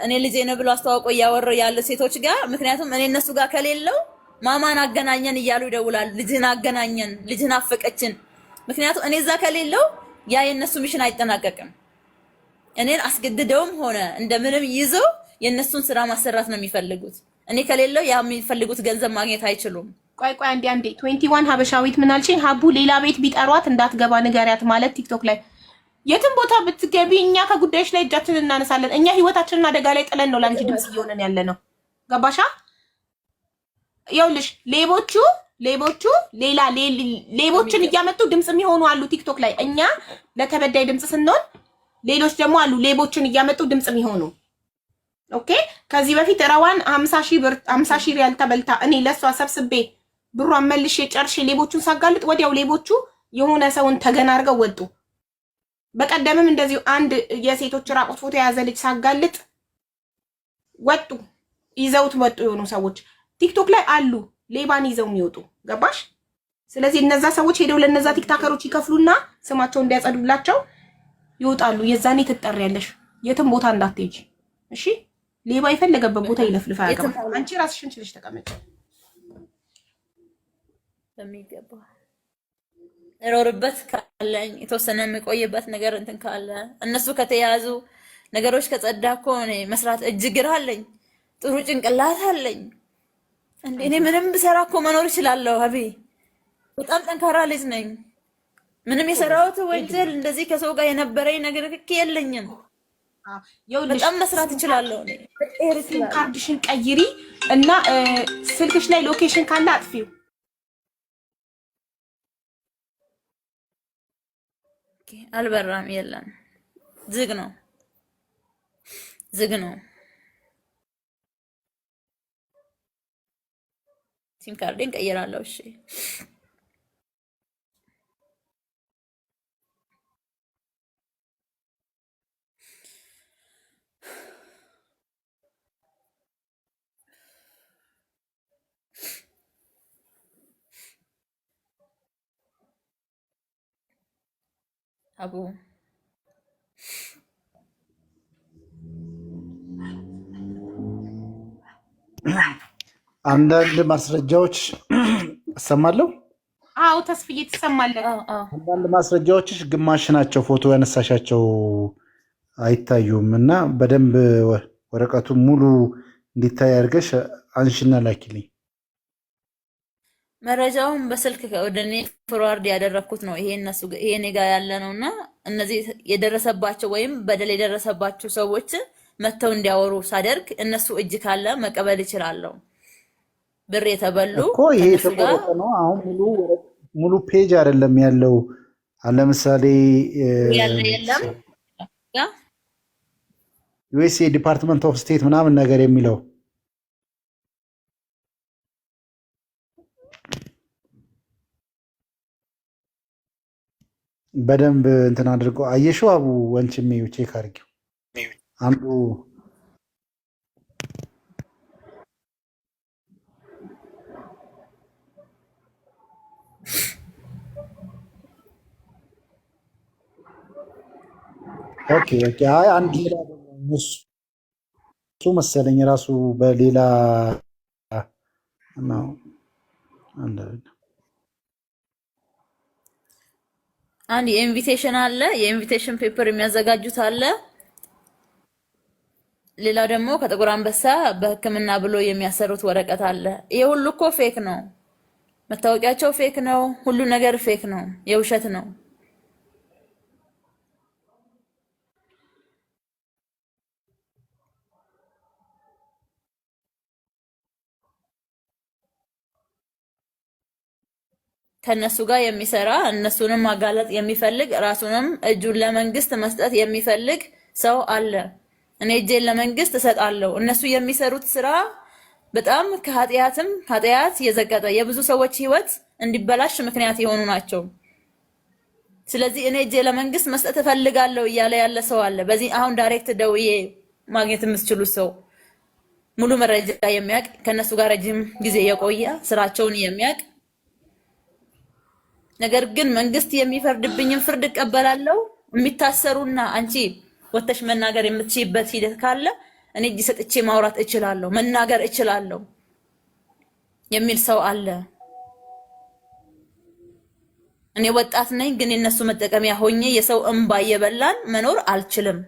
እኔ ልጄ ነው ብሎ አስተዋውቆ እያወራው ያለ ሴቶች ጋር፣ ምክንያቱም እኔ እነሱ ጋር ከሌለው ማማን አገናኘን እያሉ ይደውላሉ። ልጅን አገናኘን፣ ልጅን አፈቀችን። ምክንያቱም እኔ እዛ ከሌለው ያ የነሱ ሚሽን አይጠናቀቅም። እኔን አስገድደውም ሆነ እንደምንም ይዘው የነሱን ስራ ማሰራት ነው የሚፈልጉት። እኔ ከሌለው ያ የሚፈልጉት ገንዘብ ማግኘት አይችሉም።
ቆይ አንዴ 21 ሀበሻዊት ምን አልሽኝ? ሀቡ ሌላ ቤት ቢጠሯት እንዳትገባ ንገሪያት ማለት ቲክቶክ ላይ የትም ቦታ ብትገቢ እኛ ከጉዳዮች ላይ እጃችንን እናነሳለን። እኛ ህይወታችንን አደጋ ላይ ጥለን ነው ለአንቺ ድምጽ እየሆነን ያለ ነው። ገባሻ? ይኸውልሽ ሌቦቹ ሌቦችን እያመጡ ድምጽ የሚሆኑ አሉ ቲክቶክ ላይ። እኛ ለተበዳይ ድምጽ ስንሆን ሌሎች ደግሞ አሉ ሌቦችን እያመጡ ድምጽ የሚሆኑ። ኦኬ ከዚህ በፊት ረዋን 50,000 ሪያል ተበልታ እኔ ለሷ ሰብስቤ ብሯን መልሼ ጨርሼ ሌቦቹን ሳጋልጥ ወዲያው ሌቦቹ የሆነ ሰውን ተገና አድርገው ወጡ። በቀደምም እንደዚሁ አንድ የሴቶች ራቁት ፎቶ የያዘ ልጅ ሳጋልጥ ይዘውት ወጡ። የሆኑ ሰዎች ቲክቶክ ላይ አሉ ሌባን ይዘው የሚወጡ ገባሽ? ስለዚህ እነዛ ሰዎች ሄደው ለነዛ ቲክታከሮች ይከፍሉና ስማቸው እንዲያጸዱላቸው ይወጣሉ። የዛኔ ትጠሪያለሽ። የትም ቦታ እንዳትሄጂ እሺ? ሌባ የፈለገበት ቦታ ይለፍልፋ ያገባ። አንቺ ራስሽን ችለሽ ተቀመጭ።
በሚገባ እሮርበት ካለኝ የተወሰነ የሚቆይበት ነገር እንትን ካለ እነሱ ከተያዙ ነገሮች ከጸዳ እኮ እኔ መስራት እጅግር አለኝ። ጥሩ ጭንቅላት አለኝ። እንዴ እኔ ምንም ብሰራ እኮ መኖር እችላለሁ። ሀቢ በጣም ጠንካራ ልጅ ነኝ። ምንም የሰራሁት ወንጀል እንደዚህ ከሰው ጋር የነበረኝ ነገር የለኝም። በጣም መስራት እችላለሁ።
ሲም ካርድሽን ቀይሪ እና ስልክሽ ላይ ሎኬሽን ካለ አጥፊው።
አልበራም፣ የለም፣ ዝግ ነው፣ ዝግ ነው። ሲም ካርዴን ቀይራለሁ። እሺ አቡ
አንዳንድ ማስረጃዎች እሰማለሁ።
አዎ ተስፍዬ ትሰማለህ።
አንዳንድ ማስረጃዎችሽ ግማሽ ናቸው፣ ፎቶ ያነሳሻቸው አይታዩም እና በደንብ ወረቀቱን ሙሉ እንዲታይ አድርገሽ አንሽና ላኪልኝ።
መረጃውን በስልክ ወደ እኔ ፎርዋርድ ያደረኩት ነው። ይሄ እኔ ጋር ያለ ነው እና እነዚህ የደረሰባቸው ወይም በደል የደረሰባቸው ሰዎች መተው እንዲያወሩ ሳደርግ እነሱ እጅ ካለ መቀበል ይችላለሁ። ብር የተበሉ
እኮ ይሄ የተቆረጠ ነው። አሁን ሙሉ ፔጅ አይደለም ያለው። ለምሳሌ
የለም
ዩኤስኤ ዲፓርትመንት ኦፍ ስቴት ምናምን ነገር የሚለው በደንብ እንትን አድርገው አየሽው። አቡ ወንችሜ ቼክ አድርጊው አንዱ ኦኬ ኦኬ። አይ አንድ ሌላ እሱ መሰለኝ ራሱ በሌላ ነው።
አንድ የኢንቪቴሽን አለ፣ የኢንቪቴሽን ፔፐር የሚያዘጋጁት አለ። ሌላው ደግሞ ከጥቁር አንበሳ በሕክምና ብሎ የሚያሰሩት ወረቀት አለ። ይሄ ሁሉ እኮ ፌክ ነው። መታወቂያቸው ፌክ ነው። ሁሉ ነገር ፌክ ነው፣ የውሸት ነው። ከነሱ ጋር የሚሰራ እነሱንም ማጋለጥ የሚፈልግ ራሱንም እጁን ለመንግስት መስጠት የሚፈልግ ሰው አለ። እኔ እጄን ለመንግስት እሰጣለሁ። እነሱ የሚሰሩት ስራ በጣም ከኃጢአት የዘቀጠ የብዙ ሰዎች ህይወት እንዲበላሽ ምክንያት የሆኑ ናቸው። ስለዚህ እኔ እጄ ለመንግስት መስጠት እፈልጋለሁ እያለ ያለ ሰው አለ። በዚህ አሁን ዳይሬክት ደውዬ ማግኘት የምትችሉት ሰው ሙሉ መረጃ የሚያውቅ ከነሱ ጋር ረጅም ጊዜ የቆየ ስራቸውን የሚያውቅ ነገር ግን መንግስት የሚፈርድብኝን ፍርድ እቀበላለሁ። የሚታሰሩና አንቺ ወተሽ መናገር የምትችይበት ሂደት ካለ እኔ እጅ ሰጥቼ ማውራት እችላለሁ፣ መናገር እችላለሁ የሚል ሰው አለ። እኔ ወጣት ነኝ፣ ግን የነሱ መጠቀሚያ ሆኜ የሰው እንባ እየበላን መኖር አልችልም፣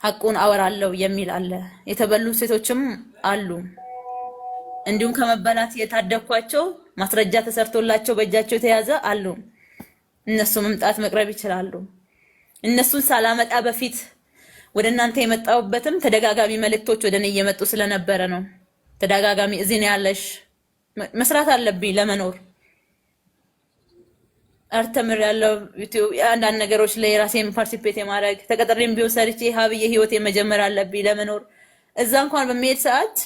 ሐቁን አወራለሁ የሚል አለ። የተበሉ ሴቶችም አሉ። እንዲሁም ከመበላት የታደኳቸው ማስረጃ ተሰርቶላቸው በእጃቸው የተያዘ አሉ። እነሱ መምጣት መቅረብ ይችላሉ። እነሱን ሳላመጣ በፊት ወደ እናንተ የመጣሁበትም ተደጋጋሚ መልእክቶች ወደ እኔ እየመጡ ስለነበረ ነው። ተደጋጋሚ እዚህ ነው ያለሽ፣ መስራት አለብኝ ለመኖር አርተምር ያለው ዩቲዩብ አንዳንድ ነገሮች ላይ ራሴን ፓርቲሲፔት የማድረግ ተቀጥሬም ቢሆን ሰርቼ ሀብዬ ህይወት የመጀመር አለብኝ ለመኖር። እዛ እንኳን በሚሄድ ሰዓት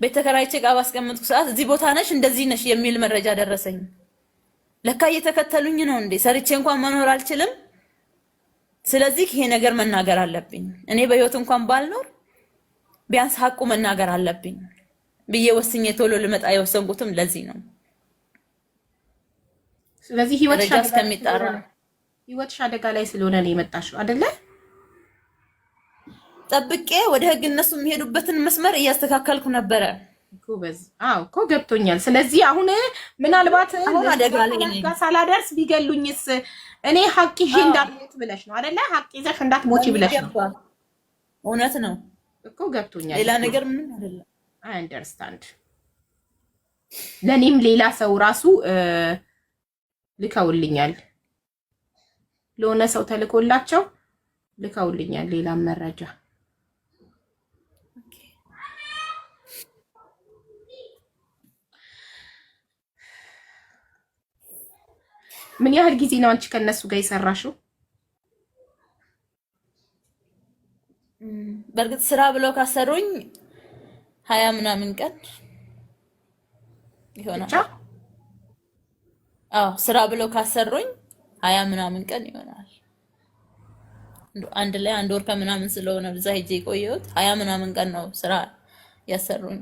ቤት ተከራይቼ ዕቃ ባስቀመጥኩ ሰዓት እዚህ ቦታ ነሽ እንደዚህ ነሽ የሚል መረጃ ደረሰኝ። ለካ እየተከተሉኝ ነው እንዴ! ሰርቼ እንኳን መኖር አልችልም። ስለዚህ ይሄ ነገር መናገር አለብኝ። እኔ በህይወት እንኳን ባልኖር ቢያንስ ሐቁ መናገር አለብኝ ብዬ ወስኜ ቶሎ ልመጣ የወሰንኩትም ለዚህ ነው።
ስለዚህ ህይወትሽ አደጋ ላይ ስለሆነ ነው የመጣሽው አይደለ?
ጠብቄ ወደ ህግ እነሱ የሚሄዱበትን መስመር እያስተካከልኩ ነበረ።
ጎበዝ። አዎ እኮ ገብቶኛል። ስለዚህ አሁን ምናልባት
አሁን አደጋ ላይ ነኝ
ጋር ሳላደርስ ቢገሉኝስ እኔ ሀቅ ይዤ እንዳትሞት ብለሽ ነው አይደለ? ሀቅ ይዘሽ እንዳትሞቺ ብለሽ ነው።
እውነት ነው
እኮ ገብቶኛል።
ሌላ ነገር ምንም አይደለም።
አይ አንደርስታንድ። ለኔም ሌላ ሰው ራሱ ልከውልኛል፣ ለሆነ ሰው ተልኮላቸው ልከውልኛል ሌላ መረጃ። ምን ያህል ጊዜ ነው አንቺ ከነሱ ጋር የሰራሽው?
በእርግጥ ስራ ብለው ካሰሩኝ 20 ምናምን ቀን ይሆናል። አዎ ስራ ብለው ካሰሩኝ 20 ምናምን ቀን ይሆናል። አንድ ላይ 1 ወር ከምናምን ስለሆነ እዛ ሄጄ የቆየሁት 20 ምናምን ቀን ነው ስራ ያሰሩኝ።